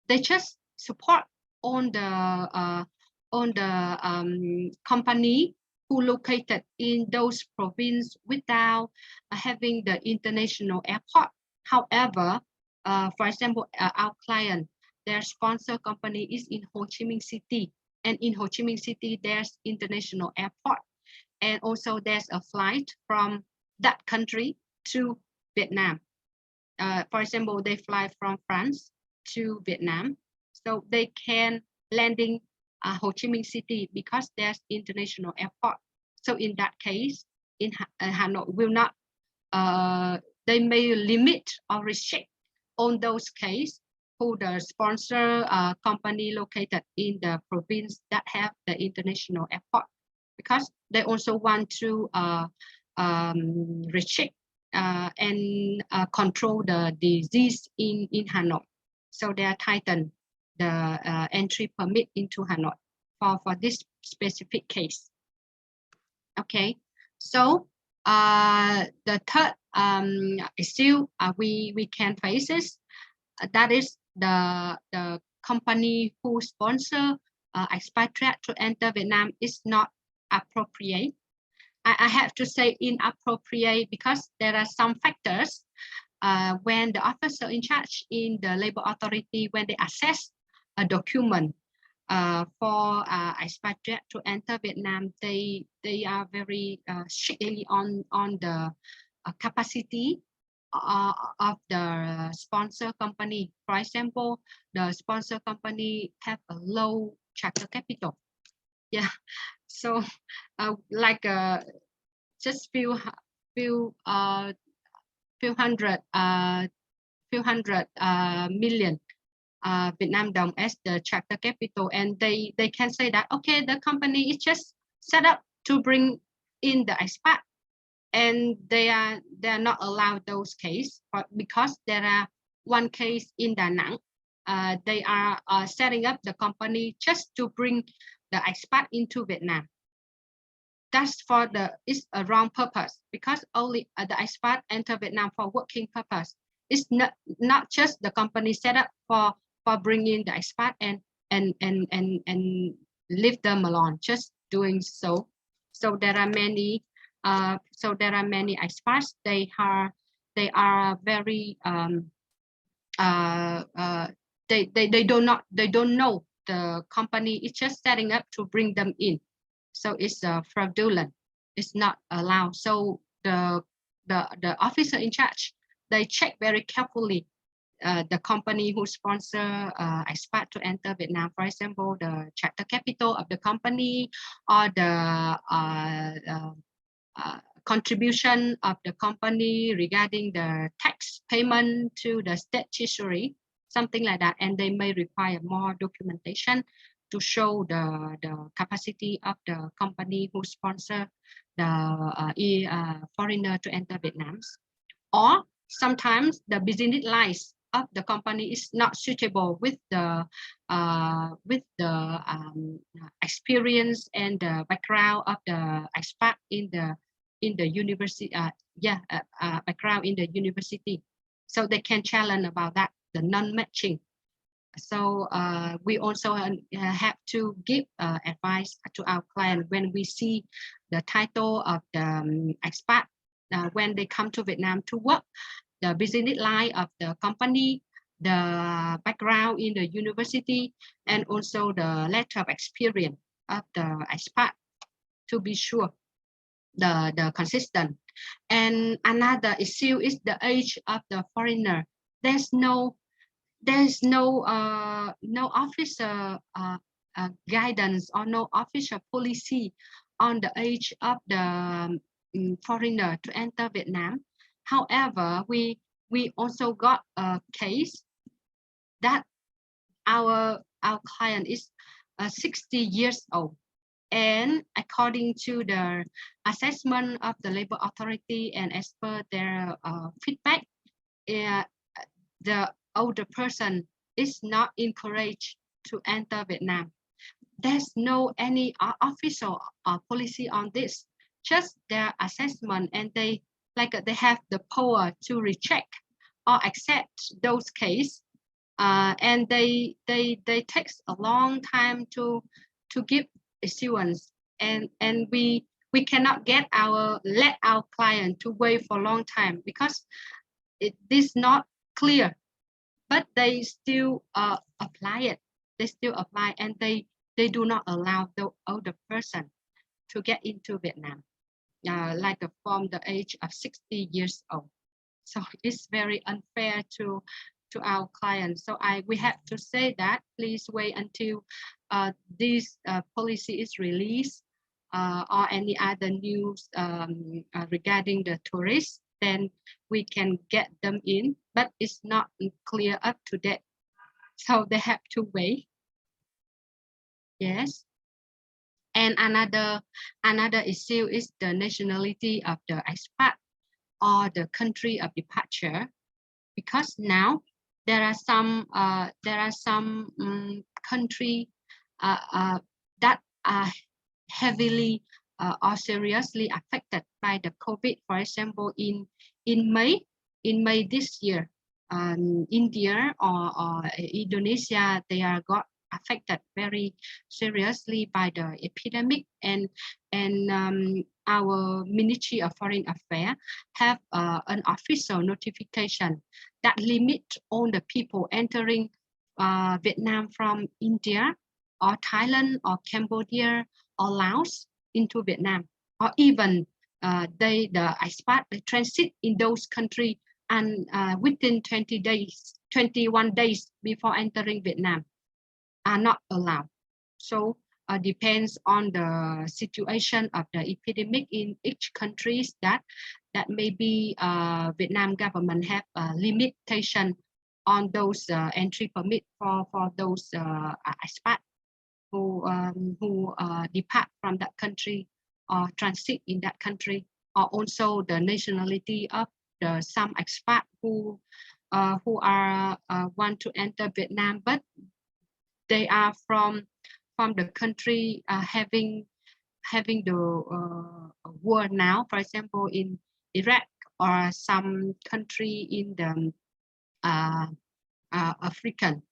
they just support on the company who located in those provinces without having the international airport. However, for example, our client, their sponsor company is in Ho Chi Minh City, and in Ho Chi Minh City, there's international airport, and also there's a flight from that country to Vietnam. For example, they fly from France to Vietnam, so they can landing Ho Chi Minh City because there's international airport. So in that case, in Hanoi will not, they may limit or restrict on those cases who the sponsor company located in the province that have the international airport, because they also want to restrict and control the disease in Hanoi. So they are tighten the entry permit into Hanoi for this specific case. Okay, so the third issue we can face is that is the company who sponsor expatriate to enter Vietnam is not appropriate. I have to say inappropriate because there are some factors when the officer in charge in the labor authority, when they assess a document for expatriate to enter Vietnam, they are very strictly on the capacity of the sponsor company. For example, the sponsor company have a low charter capital. Yeah, so like just few hundred million Vietnam dong as the charter capital, and they can say that okay, the company is just set up to bring in the expat, and they are not allowed those cases, but because there are one case in Da Nang, they are setting up the company just to bring the expat into Vietnam. That's for it's a wrong purpose, because only the expat enter Vietnam for working purpose. It's not just the company set up for bringing the expat and leave them alone, just doing so. So there are many expats. They are very they don't know the company is just setting up to bring them in. So it's fraudulent. It's not allowed. So the officer in charge, they check very carefully the company who sponsor expat to enter Vietnam. For example, the charter capital of the company, or the contribution of the company regarding the tax payment to the state treasury, something like that. And they may require more documentation to show the capacity of the company who sponsor the foreigner to enter Vietnam. Or sometimes the business lines of the company is not suitable with the experience and the background of the expat in the university. Background in the university, so they can challenge about that, the non-matching. So we also have to give advice to our client when we see the title of the expat when they come to Vietnam to work, the business line of the company, the background in the university, and also the letter of experience of the expat, to be sure the consistent. And another issue is the age of the foreigner. There's no official guidance or no official policy on the age of the foreigner to enter Vietnam. However, we also got a case that our client is 60 years old, and according to the assessment of the labor authority and as per their feedback, the older person is not encouraged to enter Vietnam. There's no any official policy on this, just their assessment, and they have the power to reject or accept those cases, and they takes a long time to give issuance, and we cannot let our client to wait for a long time because it is not clear, but they still apply it. They still apply, and they do not allow the older person to get into Vietnam, from the age of 60 years old. So it's very unfair to our clients. So we have to say that please wait until this policy is released, or any other news regarding the tourists, then we can get them in, but it's not clear up to date. So they have to wait. Yes. And another issue is the nationality of the expat or the country of departure, because now there are some country that are heavily or seriously affected by the COVID. For example, in May this year, India or Indonesia, they are got affected very seriously by the epidemic, and our Ministry of Foreign Affairs have an official notification that limit all the people entering Vietnam from India or Thailand or Cambodia or Laos into Vietnam, or even the expat they transit in those countries, and within 21 days before entering Vietnam are not allowed. So depends on the situation of the epidemic in each countries that maybe Vietnam government have a limitation on those entry permit for those expat who depart from that country or transit in that country, or also the nationality of the some expat who are want to enter Vietnam, but they are from the country having the war now. For example, in Iraq or some country in the African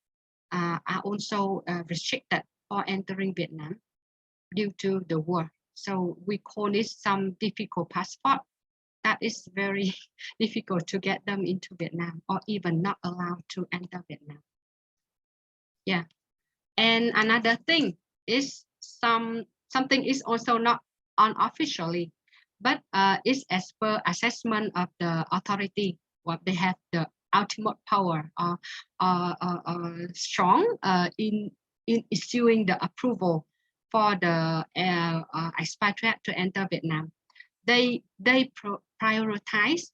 are also restricted for entering Vietnam due to the war. So we call it some difficult passport. That is very difficult to get them into Vietnam, or even not allowed to enter Vietnam. Yeah. And another thing is something is also not unofficially, but is as per assessment of the authority, what they have the ultimate power or strong in issuing the approval for the expatriate to enter Vietnam. They prioritize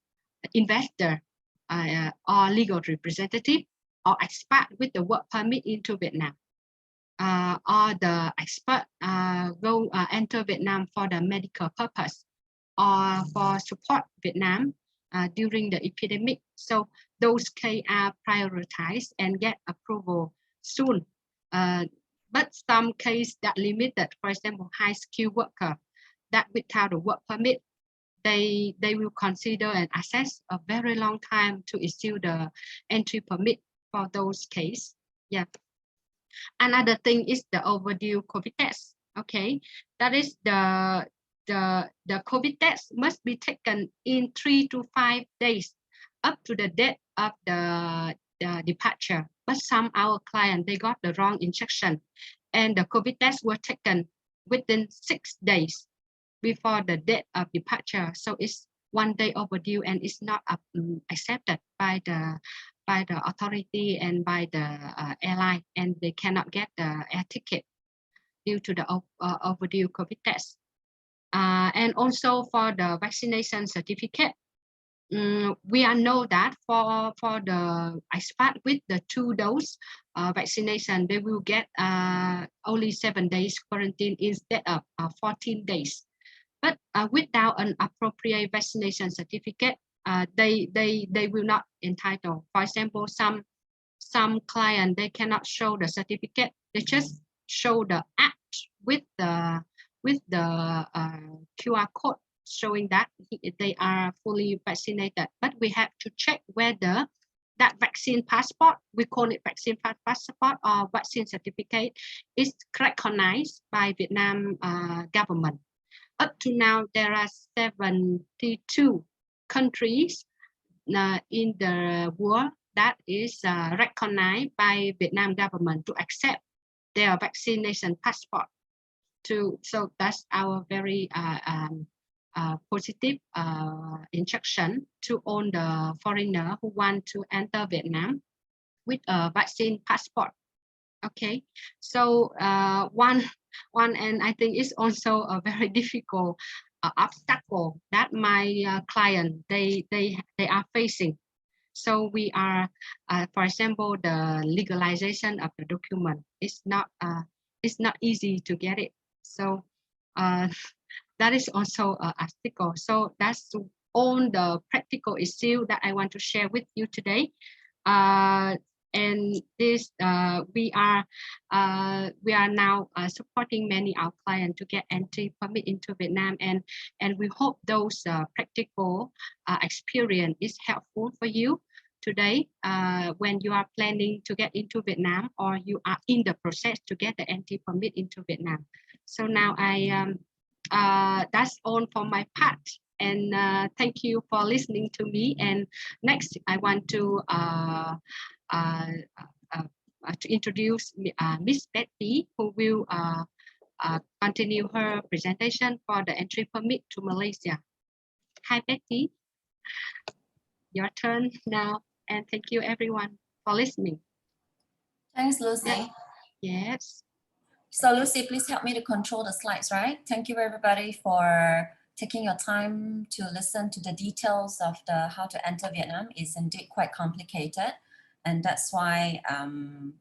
investor or legal representative or expat with the work permit into Vietnam. Or the expert go enter Vietnam for the medical purpose or for support Vietnam during the epidemic. So those cases are prioritized and get approval soon. But some cases that limited, for example, high skilled worker that without a work permit, they will consider and assess a very long time to issue the entry permit for those cases. Yeah. Another thing is the overdue COVID test. Okay, that is the COVID test must be taken in 3 to 5 days up to the date of the departure. But some our client, they got the wrong instruction, and the COVID test were taken within 6 days before the date of departure. So it's 1 day overdue, and it's not accepted by the authority and by the airline, and they cannot get the air ticket due to the overdue COVID test. And also for the vaccination certificate, we know that for the expat with the 2 dose vaccination, they will get only 7 days quarantine instead of 14 days. But without an appropriate vaccination certificate, they will not entitle. For example, some client, they cannot show the certificate. They just show the app with the QR code showing that they are fully vaccinated. But we have to check whether that vaccine passport, we call it vaccine passport or vaccine certificate, is recognized by Vietnam government. Up to now, there are 72 countries in the world that is recognized by Vietnam government to accept their vaccination passport. So that's our very positive instruction to all the foreigner who want to enter Vietnam with a vaccine passport. Okay, so one and I think it's also a very difficult obstacle that my client they are facing. So we are, for example, the legalization of the document is not easy to get it. So that is also an obstacle. So that's all the practical issue that I want to share with you today. And this we are now supporting many our clients to get entry permit into Vietnam, and we hope those practical experience is helpful for you today when you are planning to get into Vietnam or you are in the process to get the entry permit into Vietnam. So now that's all for my part. And thank you for listening to me. And next, I want to introduce Miss Betty, who will continue her presentation for the entry permit to Malaysia. Hi, Betty. Your turn now. And thank you, everyone, for listening. Thanks, Lucy. Yes. So Lucy, please help me to control the slides, right? Thank you, everybody, for taking your time to listen to the details of the how to enter Vietnam. Is indeed quite complicated. And that's why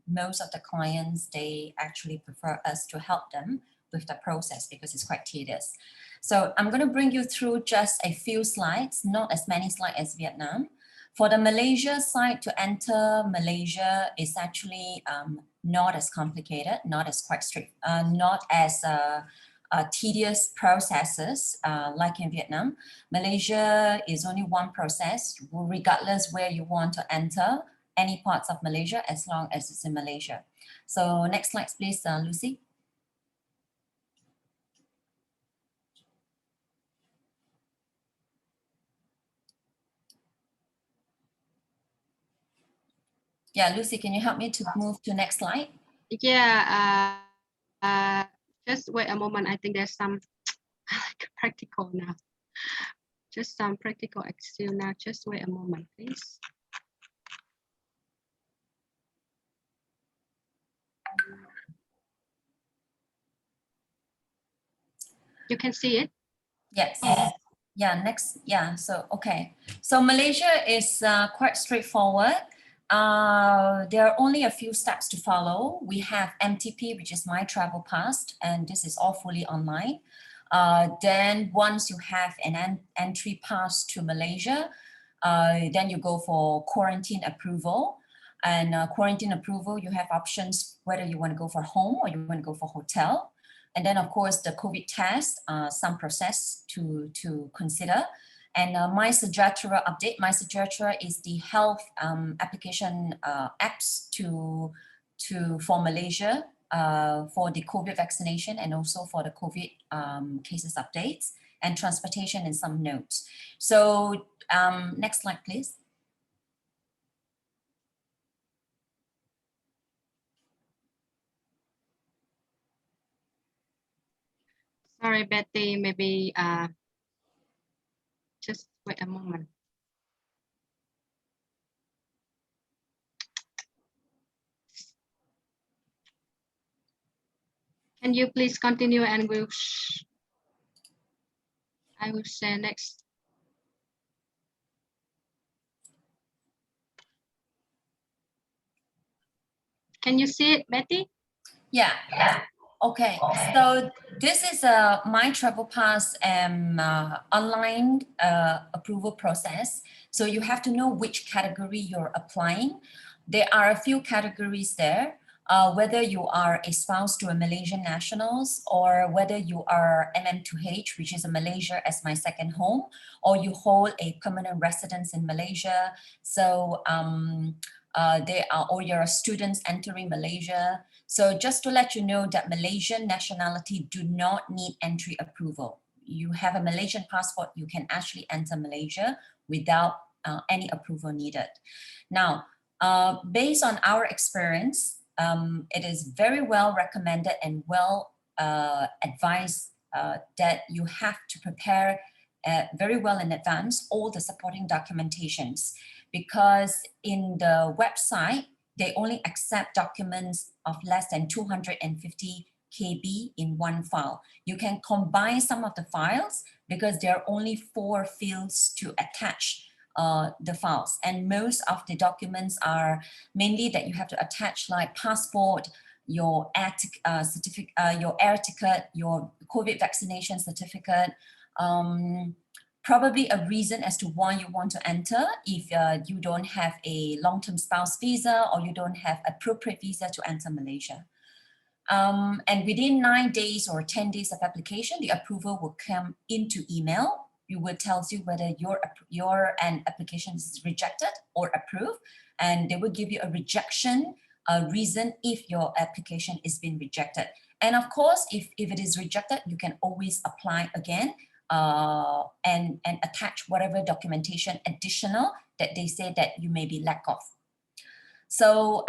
most of the clients, they actually prefer us to help them with the process because it's quite tedious. So I'm going to bring you through just a few slides, not as many slides as Vietnam. For the Malaysia side, to enter Malaysia is actually not as complicated, not as quite strict, not as tedious processes like in Vietnam. Malaysia is only one process, regardless where you want to enter any parts of Malaysia, as long as it's in Malaysia. So next slide, please, Lucy. Yeah, Lucy, can you help me to move to next slide? Yeah, just wait a moment. I think there's some practical now. Just some practical issue now. Just wait a moment, please. You can see it? Yes. Yeah, next. Yeah, so, okay. So Malaysia is quite straightforward. There are only a few steps to follow. We have MTP, which is My Travel Pass, and this is all fully online. Then once you have an entry pass to Malaysia, then you go for quarantine approval. And quarantine approval, you have options whether you want to go for home or you want to go for hotel. And then, of course, the COVID test, some process to consider. And My Sejahtera update. My Sejahtera is the health application apps for Malaysia for the COVID vaccination and also for the COVID cases updates and transportation and some notes. So next slide, please. Sorry, Betty, maybe just wait a moment. Can you please continue and I will share next. Can you see it, Betty? Yeah. Okay, so this is a My Travel Pass online approval process. So you have to know which category you're applying. There are a few categories there, whether you are a spouse to a Malaysian nationals, or whether you are MM2H, which is a Malaysia as my second home, or you hold a permanent residence in Malaysia. So or you're students entering Malaysia. So just to let you know that Malaysian nationality do not need entry approval. You have a Malaysian passport, you can actually enter Malaysia without any approval needed. Now, based on our experience, it is very well recommended and well advised that you have to prepare very well in advance all the supporting documentations, because in the website, they only accept documents of less than 250 KB in one file. You can combine some of the files because there are only 4 fields to attach the files. And most of the documents are mainly that you have to attach, like passport, your air ticket, your COVID vaccination certificate, probably a reason as to why you want to enter if you don't have a long-term spouse visa or you don't have appropriate visa to enter Malaysia. And within 9 days or 10 days of application, the approval will come into email. It will tell you whether your application is rejected or approved, and they will give you a rejection reason if your application is being rejected. And of course, if it is rejected, you can always apply again. And attach whatever documentation additional that they say that you may be lack of. So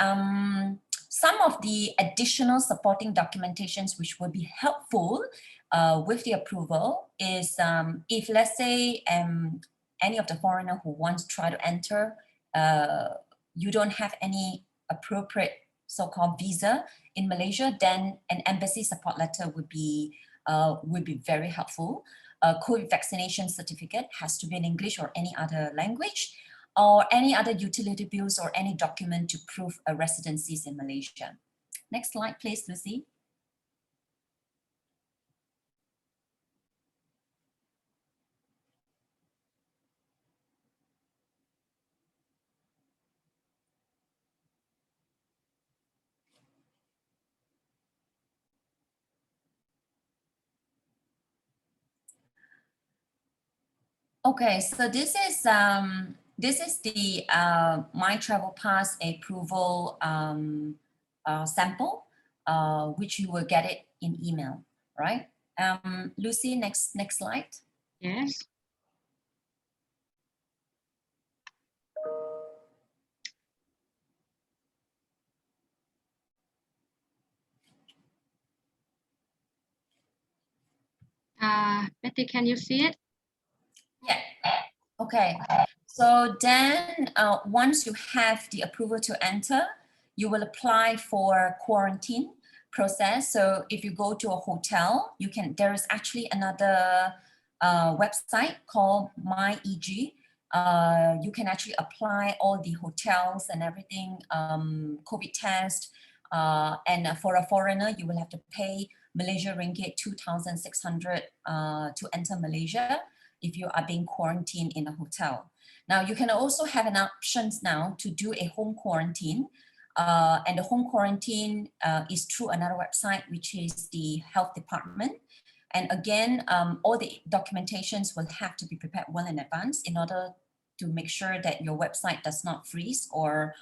some of the additional supporting documentations which would be helpful with the approval is if, let's say, any of the foreigner who wants to try to enter, you don't have any appropriate so-called visa in Malaysia, then an embassy support letter would be very helpful. A COVID vaccination certificate has to be in English or any other language, or any other utility bills or any document to prove a residencies in Malaysia. Next slide, please, Lucy. Okay, so this is the My Travel Pass approval sample, which you will get it in email, right? Lucy, next slide. Yes. Betty, can you see it? Yeah. Okay. So then once you have the approval to enter, you will apply for quarantine process. So if you go to a hotel, there is actually another website called MyEG. You can actually apply all the hotels and everything, COVID test. And for a foreigner, you will have to pay Malaysia ringgit 2,600 to enter Malaysia if you are being quarantined in a hotel. Now, you can also have an option now to do a home quarantine. And the home quarantine is through another website, which is the health department. And again, all the documentations will have to be prepared well in advance in order to make sure that your website does not freeze or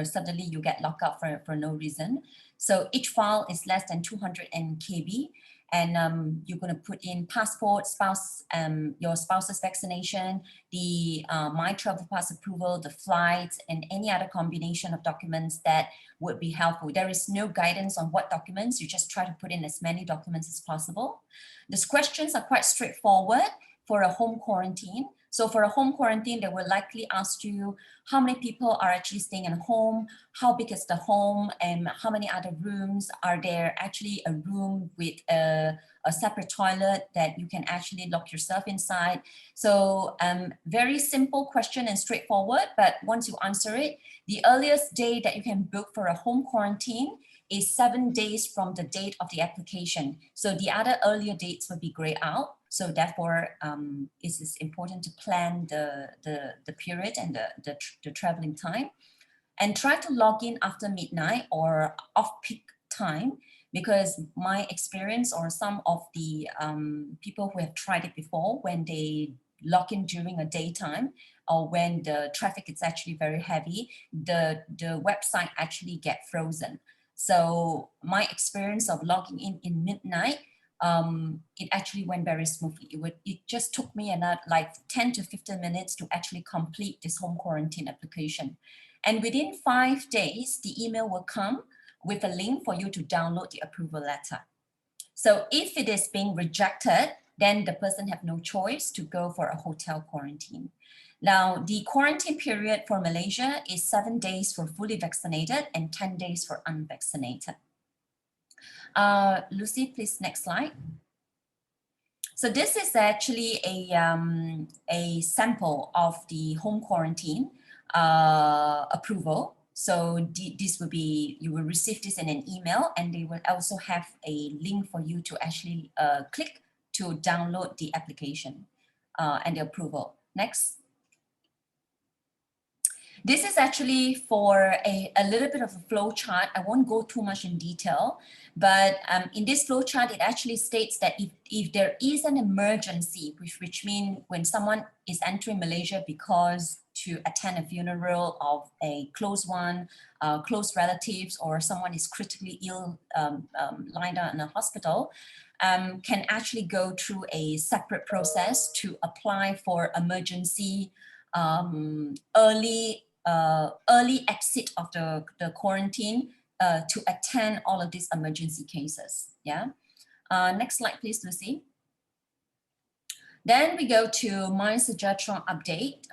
suddenly you get locked up for no reason. So each file is less than 200 KB. And you're going to put in passport, spouse, your spouse's vaccination, the My Travel Pass approval, the flights, and any other combination of documents that would be helpful. There is no guidance on what documents. You just try to put in as many documents as possible. These questions are quite straightforward for a home quarantine. So for a home quarantine, they will likely ask you how many people are actually staying in a home, how big is the home, and how many other rooms. Are there actually a room with a separate toilet that you can actually lock yourself inside? So very simple question and straightforward, but once you answer it, the earliest day that you can book for a home quarantine is 7 days from the date of the application. So the other earlier dates will be grayed out. So therefore, it is important to plan the period and the traveling time. And try to log in after midnight or off-peak time, because my experience or some of the people who have tried it before, when they log in during a daytime or when the traffic is actually very heavy, the website actually get frozen. So my experience of logging in midnight, it actually went very smoothly. It just took me like 10 to 15 minutes to actually complete this home quarantine application. And within 5 days, the email will come with a link for you to download the approval letter. So if it is being rejected, then the person have no choice to go for a hotel quarantine. Now, the quarantine period for Malaysia is 7 days for fully vaccinated and 10 days for unvaccinated. Lucy, please, next slide. So this is actually a sample of the home quarantine approval. So this will be, you will receive this in an email, and they will also have a link for you to actually click to download the application and the approval. Next. This is actually for a little bit of a flow chart. I won't go too much in detail, but in this flow chart, it actually states that if there is an emergency, which means when someone is entering Malaysia because to attend a funeral of a close one, close relatives, or someone is critically ill, lying down in a hospital, can actually go through a separate process to apply for emergency early exit of the quarantine to attend all of these emergency cases. Yeah. Next slide, please, Lucy. Then we go to My Sejahtera update.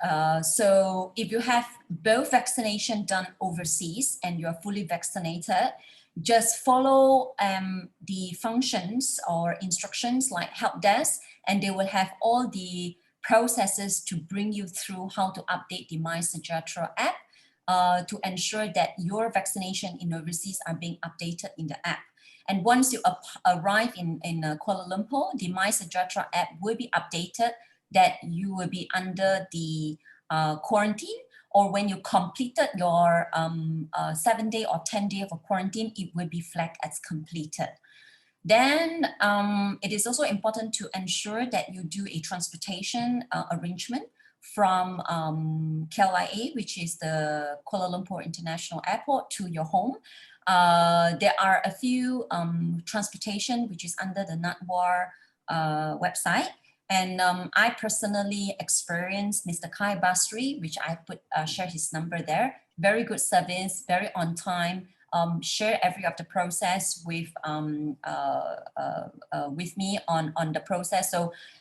So if you have both vaccination done overseas and you're fully vaccinated, just follow the functions or instructions like help desk, and they will have all the processes to bring you through how to update the My Sejahtera app to ensure that your vaccination in overseas are being updated in the app. And once you arrive in Kuala Lumpur, the My Sejahtera app will be updated that you will be under the quarantine, or when you completed your 7-day or 10-day of a quarantine, it will be flagged as completed. Then it is also important to ensure that you do a transportation arrangement from KLIA, which is the Kuala Lumpur International Airport, to your home. There are a few transportation which is under the NATWAR website. And I personally experienced Mr. Kai Basri, which I put share his number there. Very good service, very on time. Share every of the process with me on the process.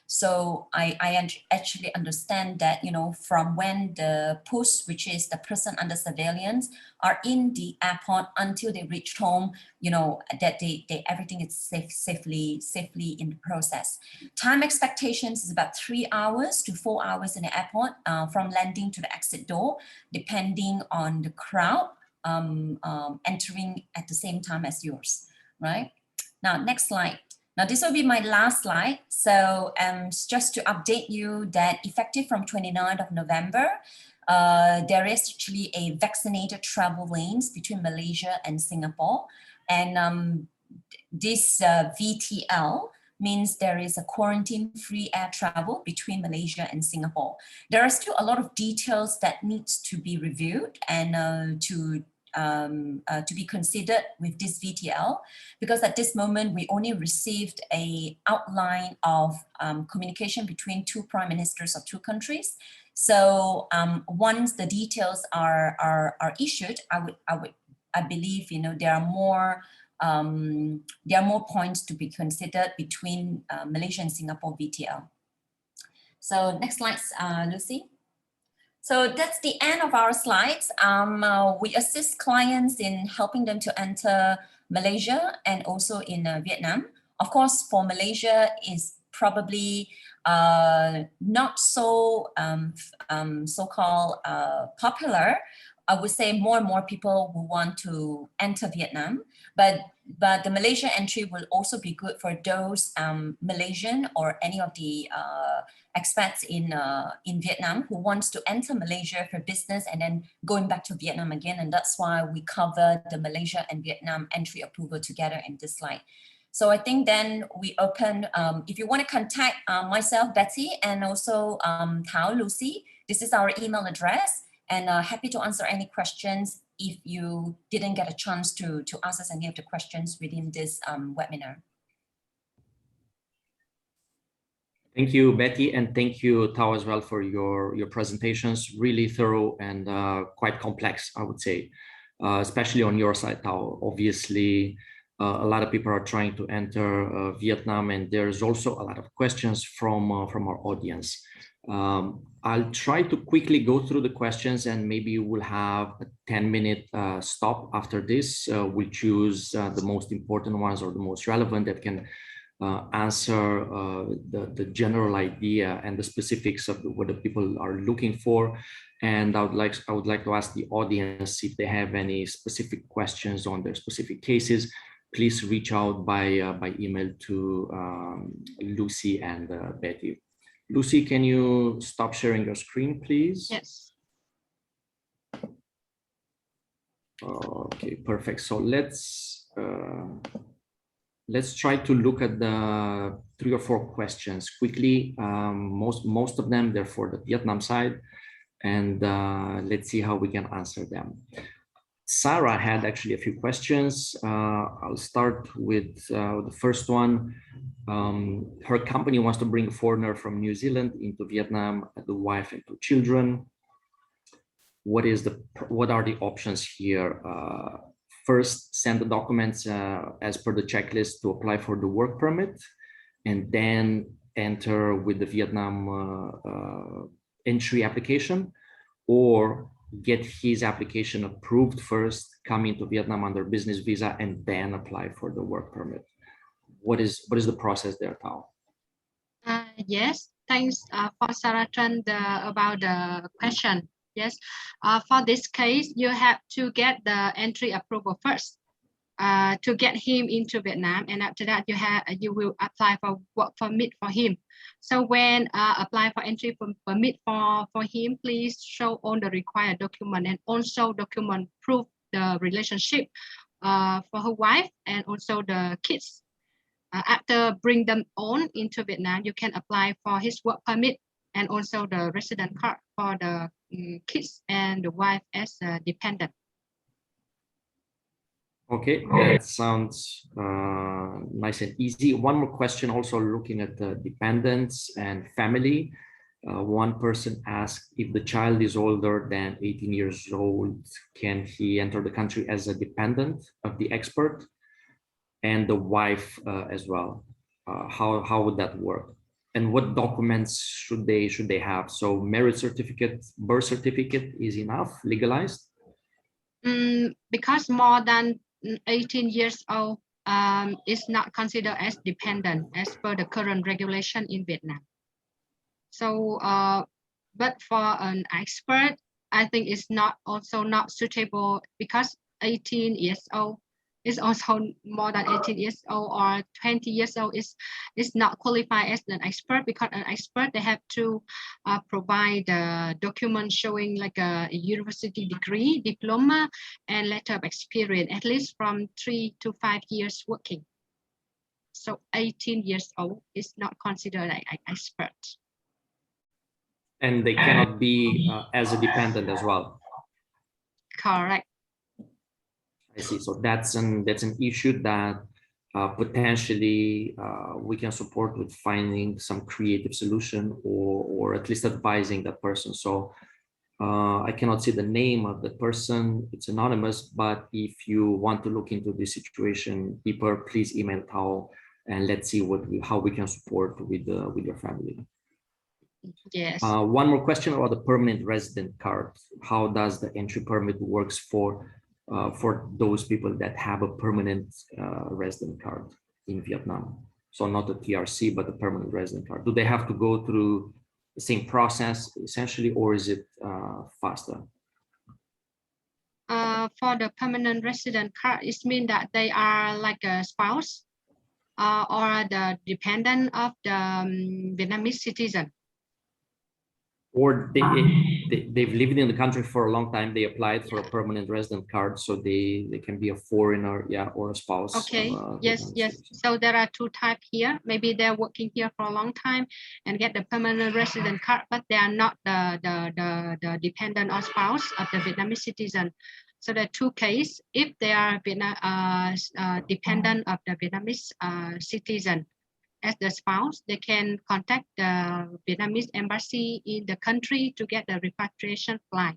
So I actually understand that, you know, from when the PUS, which is the person under surveillance, are in the airport until they reach home, you know, that everything is safely in the process. Time expectations is about 3 hours to 4 hours in the airport from landing to the exit door, depending on the crowd entering at the same time as yours, right? Now, next slide. Now, this will be my last slide. So just to update you that effective from 29th of November, there is actually a vaccinated travel lanes between Malaysia and Singapore. And this VTL means there is a quarantine-free air travel between Malaysia and Singapore. There are still a lot of details that needs to be reviewed and to be considered with this VTL, because at this moment we only received an outline of communication between two prime ministers of two countries. So once the details are issued, I believe, you know, there are more points to be considered between Malaysia and Singapore VTL. So next slide, Lucy. So that's the end of our slides. We assist clients in helping them to enter Malaysia and also in Vietnam. Of course, for Malaysia is probably not so so-called popular. I would say more and more people who want to enter Vietnam. But the Malaysia entry will also be good for those Malaysian or any of the expats in Vietnam who wants to enter Malaysia for business and then going back to Vietnam again. And that's why we cover the Malaysia and Vietnam entry approval together in this slide. So I think then we open, if you want to contact myself, Betty, and also Thao, Lucy, this is our email address, and happy to answer any questions if you didn't get a chance to ask us any of the questions within this webinar. Thank you, Betty, and thank you, Tao, as well, for your presentations. Really thorough and quite complex, I would say, especially on your side, Tao. Obviously, a lot of people are trying to enter Vietnam, and there's also a lot of questions from our audience. I'll try to quickly go through the questions, and maybe we'll have a 10-minute stop after this. We'll choose the most important ones or the most relevant that can answer the general idea and the specifics of what the people are looking for. And I would like to ask the audience if they have any specific questions on their specific cases. Please reach out by email to Lucy and Betty. Lucy, can you stop sharing your screen, please? Yes. Okay, perfect. So let's try to look at the 3 or 4 questions quickly. Most of them, they're for the Vietnam side, and let's see how we can answer them. Sarah had actually a few questions. I'll start with the first one. Her company wants to bring a foreigner from New Zealand into Vietnam, the wife and 2 children. What are the options here? First, send the documents as per the checklist to apply for the work permit, and then enter with the Vietnam entry application, or get his application approved first, come into Vietnam under business visa, and then apply for the work permit. What is the process there, Thao? Yes, thanks for Sarah Trân about the question. Yes, for this case, you have to get the entry approval first to get him into Vietnam, and after that, you will apply for work permit for him. So when apply for entry permit for him, please show all the required document, and also document prove the relationship for her wife and also the kids. After bring them on into Vietnam, you can apply for his work permit and also the resident card for the kids and the wife as a dependent. Okay, that sounds nice and easy. One more question, also looking at the dependents and family. One person asked, if the child is older than 18 years old, can he enter the country as a dependent of the expert? And the wife as well. How would that work? And what documents should they have? So marriage certificate, birth certificate is enough, legalized? Because more than 18 years old is not considered as dependent as per the current regulation in Vietnam. So, but for an expert, I think it's also not suitable, because 18 years old is also more than 18 years old or 20 years old is not qualified as an expert, because an expert, they have to provide a document showing like a university degree, diploma, and letter of experience, at least from 3 to 5 years working. So 18 years old is not considered an expert. And they cannot be as a dependent as well. Correct. I see. So that's an issue that potentially we can support with finding some creative solution, or at least advising that person. So I cannot see the name of the person, it's anonymous, but if you want to look into this situation deeper, please email Tao and let's see how we can support with your family. Yes. One more question about the permanent resident card. How does the entry permit works for those people that have a permanent resident card in Vietnam? So not a TRC, but a permanent resident card. Do they have to go through the same process essentially, or is it faster? for the permanent resident card, it means that they are like a spouse or the dependent of the Vietnamese citizen. Or they've lived in the country for a long time. They applied for a permanent resident card, so they can be a foreigner, yeah, or a spouse. Okay. Yes. So there are two types here. Maybe they're working here for a long time and get the permanent resident card, but they are not the dependent or spouse of the Vietnamese citizen. So there are two cases. If they are dependent of the Vietnamese citizen as the spouse, they can contact the Vietnamese embassy in the country to get the repatriation flight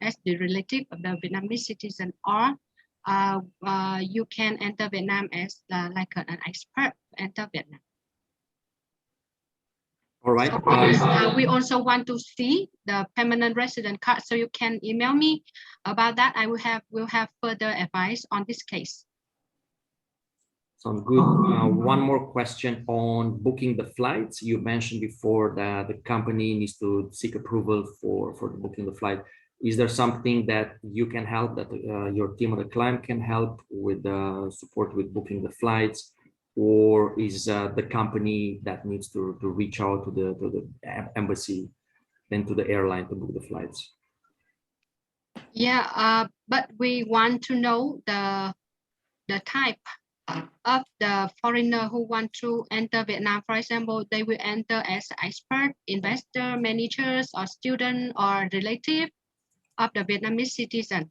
as the relative of the Vietnamese citizen, or you can enter Vietnam as like an expert enter Vietnam. All right. So we also want to see the permanent resident card, so you can email me about that. I will have further advice on this case. Sounds good. One more question on booking the flights. You mentioned before that the company needs to seek approval for the booking the flight. Is there something that you can help, that your team or the client can help with support with booking the flights, or is the company that needs to reach out to the embassy and to the airline to book the flights? Yeah, but we want to know the type of the foreigner who want to enter Vietnam. For example, they will enter as expert, investor, managers, or student, or relative of the Vietnamese citizen.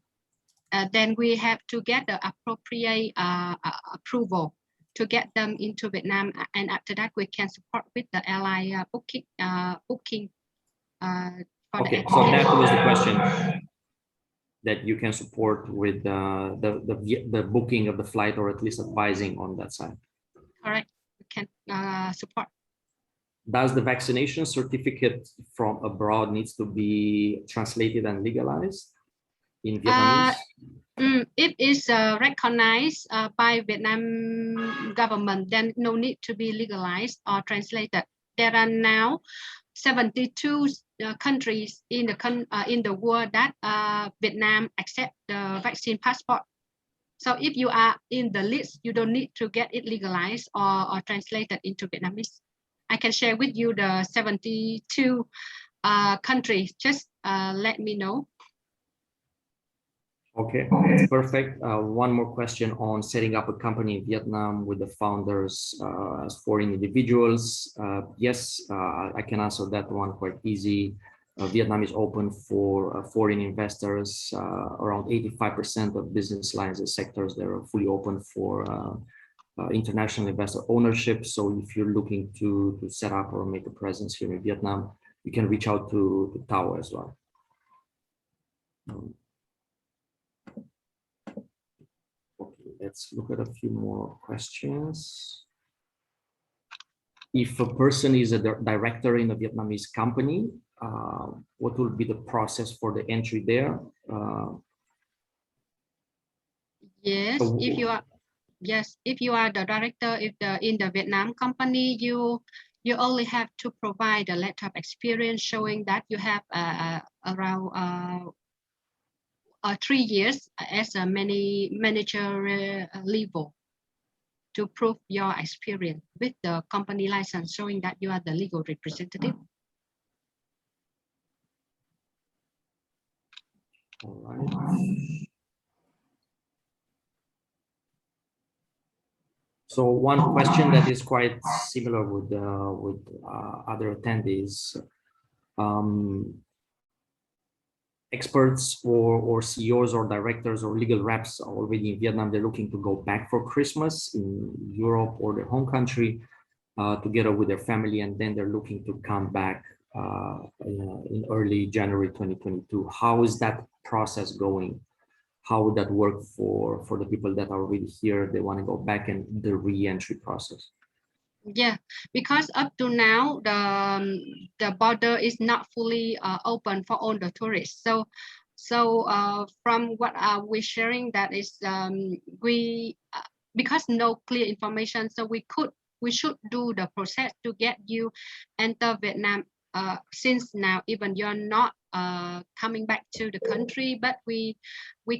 Then we have to get the appropriate approval to get them into Vietnam, and after that we can support with the airline booking. Okay, so that was the question, that you can support with the booking of the flight, or at least advising on that side. Correct, we can support. Does the vaccination certificate from abroad needs to be translated and legalized in Vietnamese? If it's recognized by Vietnam government, then no need to be legalized or translated. There are now 72 countries in the world that Vietnam accept the vaccine passport. So if you are in the list, you don't need to get it legalized or translated into Vietnamese. I can share with you the 72 countries. Just let me know. Okay, that's perfect. One more question on setting up a company in Vietnam with the founders as foreign individuals. Yes, I can answer that one quite easy. Vietnam is open for foreign investors. Around 85% of business lines and sectors, they're fully open for international investor ownership. So if you're looking to set up or make a presence here in Vietnam, you can reach out to Tao as well. Okay, let's look at a few more questions. If a person is a director in a Vietnamese company, what will be the process for the entry there? Yes, if you are the director, in the Vietnam company, you only have to provide a letter of experience showing that you have around 3 years as a manager level to prove your experience with the company license, showing that you are the legal representative. All right. So one question that is quite similar with other attendees, experts or CEOs or directors or legal reps already in Vietnam, they're looking to go back for Christmas in Europe or their home country together with their family, and then they're looking to come back in early January 2022. How is that process going? How would that work for the people that are already here, they want to go back, and the re-entry process? Yeah, because up to now the border is not fully open for all the tourists. So from what we're sharing, that is because no clear information, so we should do the process to get you enter Vietnam since now, even you're not coming back to the country, but we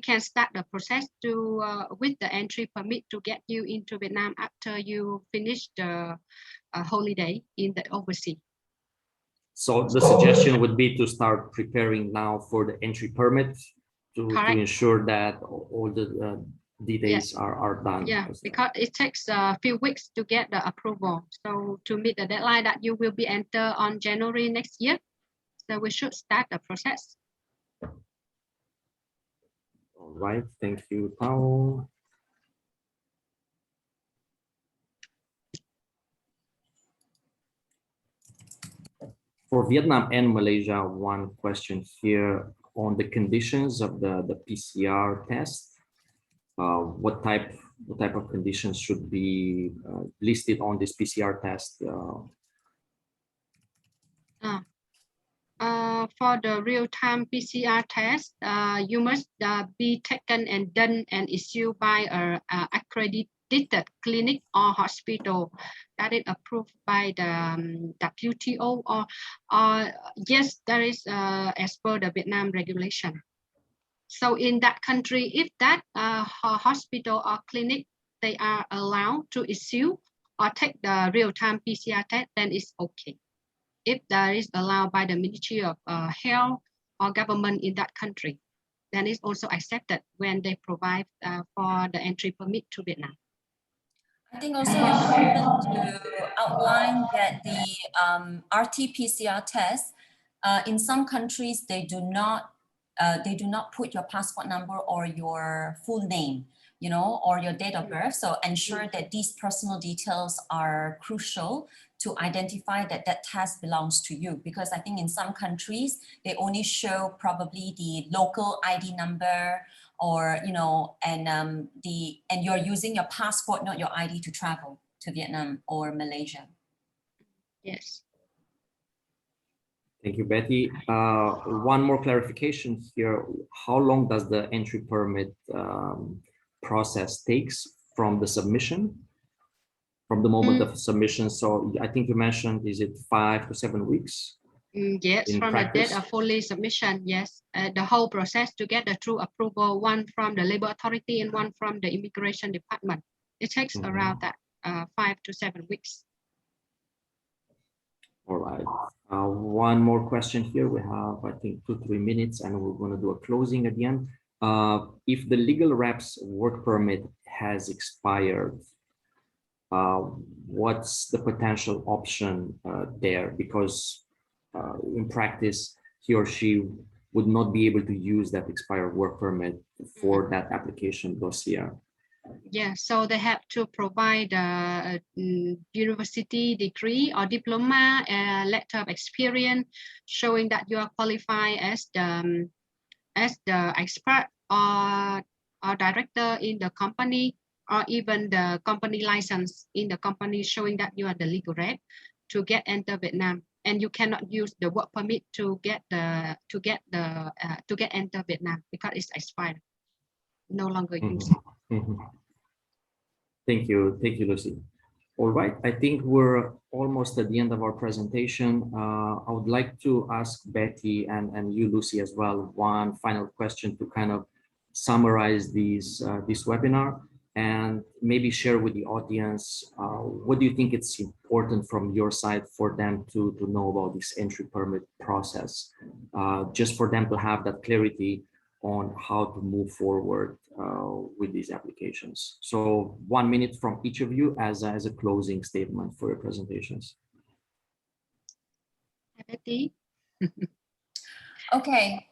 can start the process to with the entry permit to get you into Vietnam after you finish the holiday in the overseas. So the suggestion would be to start preparing now for the entry permit to ensure that all the details are done. Yeah, because it takes a few weeks to get the approval. So to meet the deadline that you will be entered on January next year, so we should start the process. All right, thank you, Tao. For Vietnam and Malaysia, one question here on the conditions of the PCR test. What type of conditions should be listed on this PCR test? For the real-time PCR test, you must be taken and done and issued by an accredited clinic or hospital that is approved by the WTO, or yes, there is as per the Vietnam regulation. So in that country, if that hospital or clinic, they are allowed to issue or take the real-time PCR test, then it's okay. If that is allowed by the Ministry of Health or government in that country, then it's also accepted when they provide for the entry permit to Vietnam. I think also important to outline that the RT-PCR test, in some countries, they do not put your passport number or your full name, you know, or your date of birth. So ensure that these personal details are crucial to identify that that test belongs to you. Because I think in some countries, they only show probably the local ID number, or, you know, and you're using your passport, not your ID, to travel to Vietnam or Malaysia. Yes. Thank you, Betty. One more clarification here. How long does the entry permit process takes from the submission, from the moment of submission? So I think you mentioned, is it 5 to 7 weeks? Yes, from practice? The date of fully submission, yes. The whole process to get the true approval, one from the Labor Authority and one from the Immigration Department. It takes around that 5 to 7 weeks. All right. One more question here. We have, I think, 2-3 minutes, and we're going to do a closing at the end. If the legal rep's work permit has expired, what's the potential option there? Because in practice, he or she would not be able to use that expired work permit for that application dossier. Yeah, so they have to provide a university degree or diploma, a letter of experience showing that you are qualified as the expert or director in the company, or even the company license in the company showing that you are the legal rep to get enter Vietnam. And you cannot use the work permit to get enter Vietnam because it's expired. No longer used. Thank you, Lucy. All right, I think we're almost at the end of our presentation. I would like to ask Betty and you, Lucy, as well, one final question to kind of summarize this webinar, and maybe share with the audience, what do you think it's important from your side for them to know about this entry permit process, just for them to have that clarity on how to move forward with these applications. So 1 minute from each of you as a closing statement for your presentations. Betty? Okay.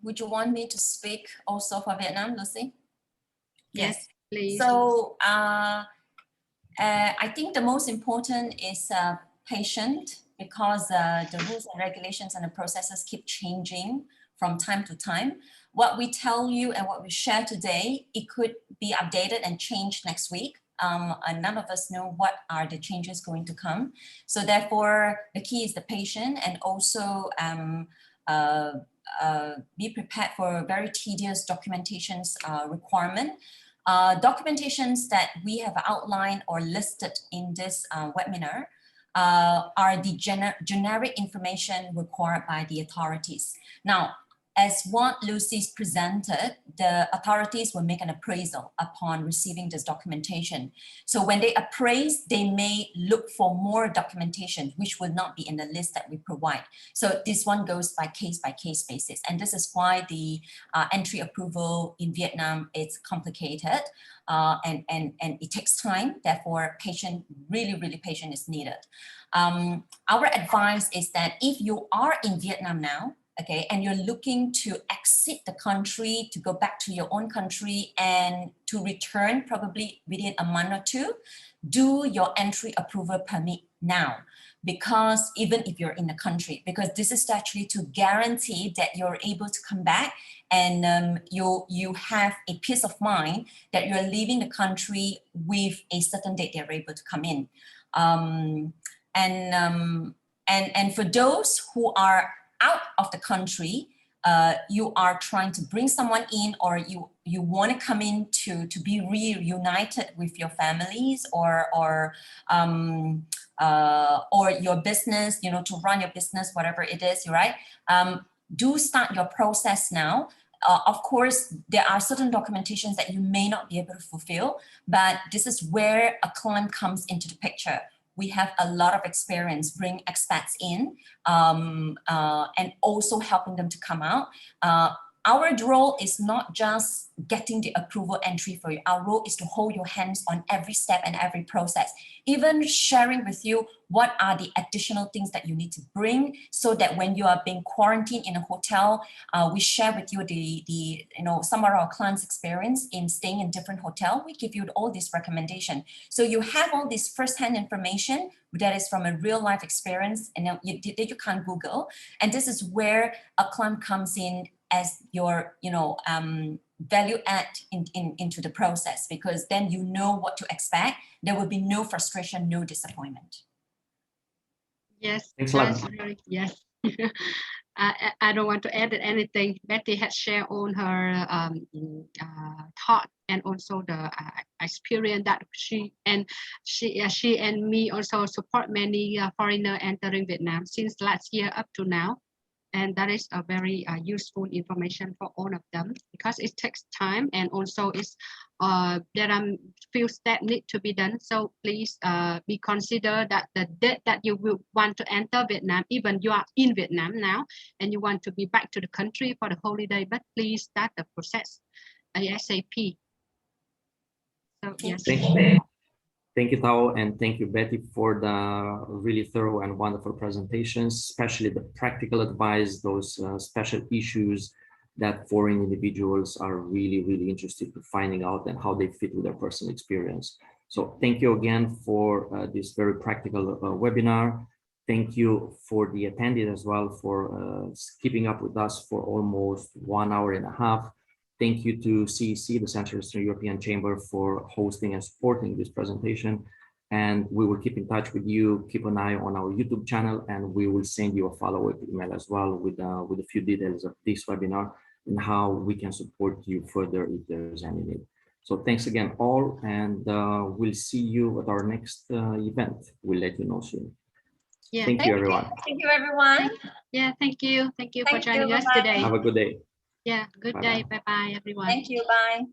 Would you want me to speak also for Vietnam, Lucy? Yes, please. So I think the most important is patient, because the rules and regulations and the processes keep changing from time to time. What we tell you and what we share today, it could be updated and changed next week. And none of us know what are the changes going to come. So therefore, the key is the patient, and also be prepared for very tedious documentations requirement. Documentations that we have outlined or listed in this webinar are the generic information required by the authorities. Now, as what Lucy's presented, the authorities will make an appraisal upon receiving this documentation. So when they appraise, they may look for more documentation, which will not be in the list that we provide. So this one goes by case basis. And this is why the entry approval in Vietnam is complicated and it takes time. Therefore, really patient is needed. Our advice is that if you are in Vietnam now, okay, and you're looking to exit the country, to go back to your own country and to return probably within a month or two, do your entry approval permit now. Because even if you're in the country, because this is actually to guarantee that you're able to come back and you have a peace of mind that you're leaving the country with a certain date they're able to come in. And for those who are out of the country, you are trying to bring someone in, or you want to come in to be reunited with your families or your business, you know, to run your business, whatever it is, right? Do start your process now. Of course, there are certain documentations that you may not be able to fulfill, but this is where a client comes into the picture. We have a lot of experience bring expats in and also helping them to come out. Our role is not just getting the approval entry for you. Our role is to hold your hands on every step and every process, even sharing with you what are the additional things that you need to bring so that when you are being quarantined in a hotel, we share with you some of our clients' experience in staying in different hotels. We give you all this recommendation. So you have all this firsthand information that is from a real life experience and that you can't Google. And this is where a client comes in as your value add into the process, because then you know what to expect. There will be no frustration, no disappointment. Yes, Thanks a lot. yes. I don't want to add anything. Betty has shared all her thought and also the experience that she and me also support many foreigners entering Vietnam since last year up to now. And that is a very useful information for all of them, because it takes time and also there are few steps need to be done. So please be consider that the date that you will want to enter Vietnam, even you are in Vietnam now and you want to be back to the country for the holiday, but please start the process ASAP. So yes. Thank you, Tao, and thank you, Betty, for the really thorough and wonderful presentations, especially the practical advice, those special issues that foreign individuals are really interested in finding out and how they fit with their personal experience. So thank you again for this very practical webinar. Thank you for the attendees as well for keeping up with us for almost 1 hour and a half. Thank you to CEC, the Central Eastern European Chamber, for hosting and supporting this presentation. And we will keep in touch with you. Keep an eye on our YouTube channel, and we will send you a follow-up email as well with a few details of this webinar and how we can support you further if there's any need. So thanks again all, and we'll see you at our next event. We'll let you know soon. Yeah, thank you, everyone. Thank you, everyone. Yeah, thank you for joining us today. Have a good day. Yeah, good day. Bye-bye, everyone. Thank you. Bye.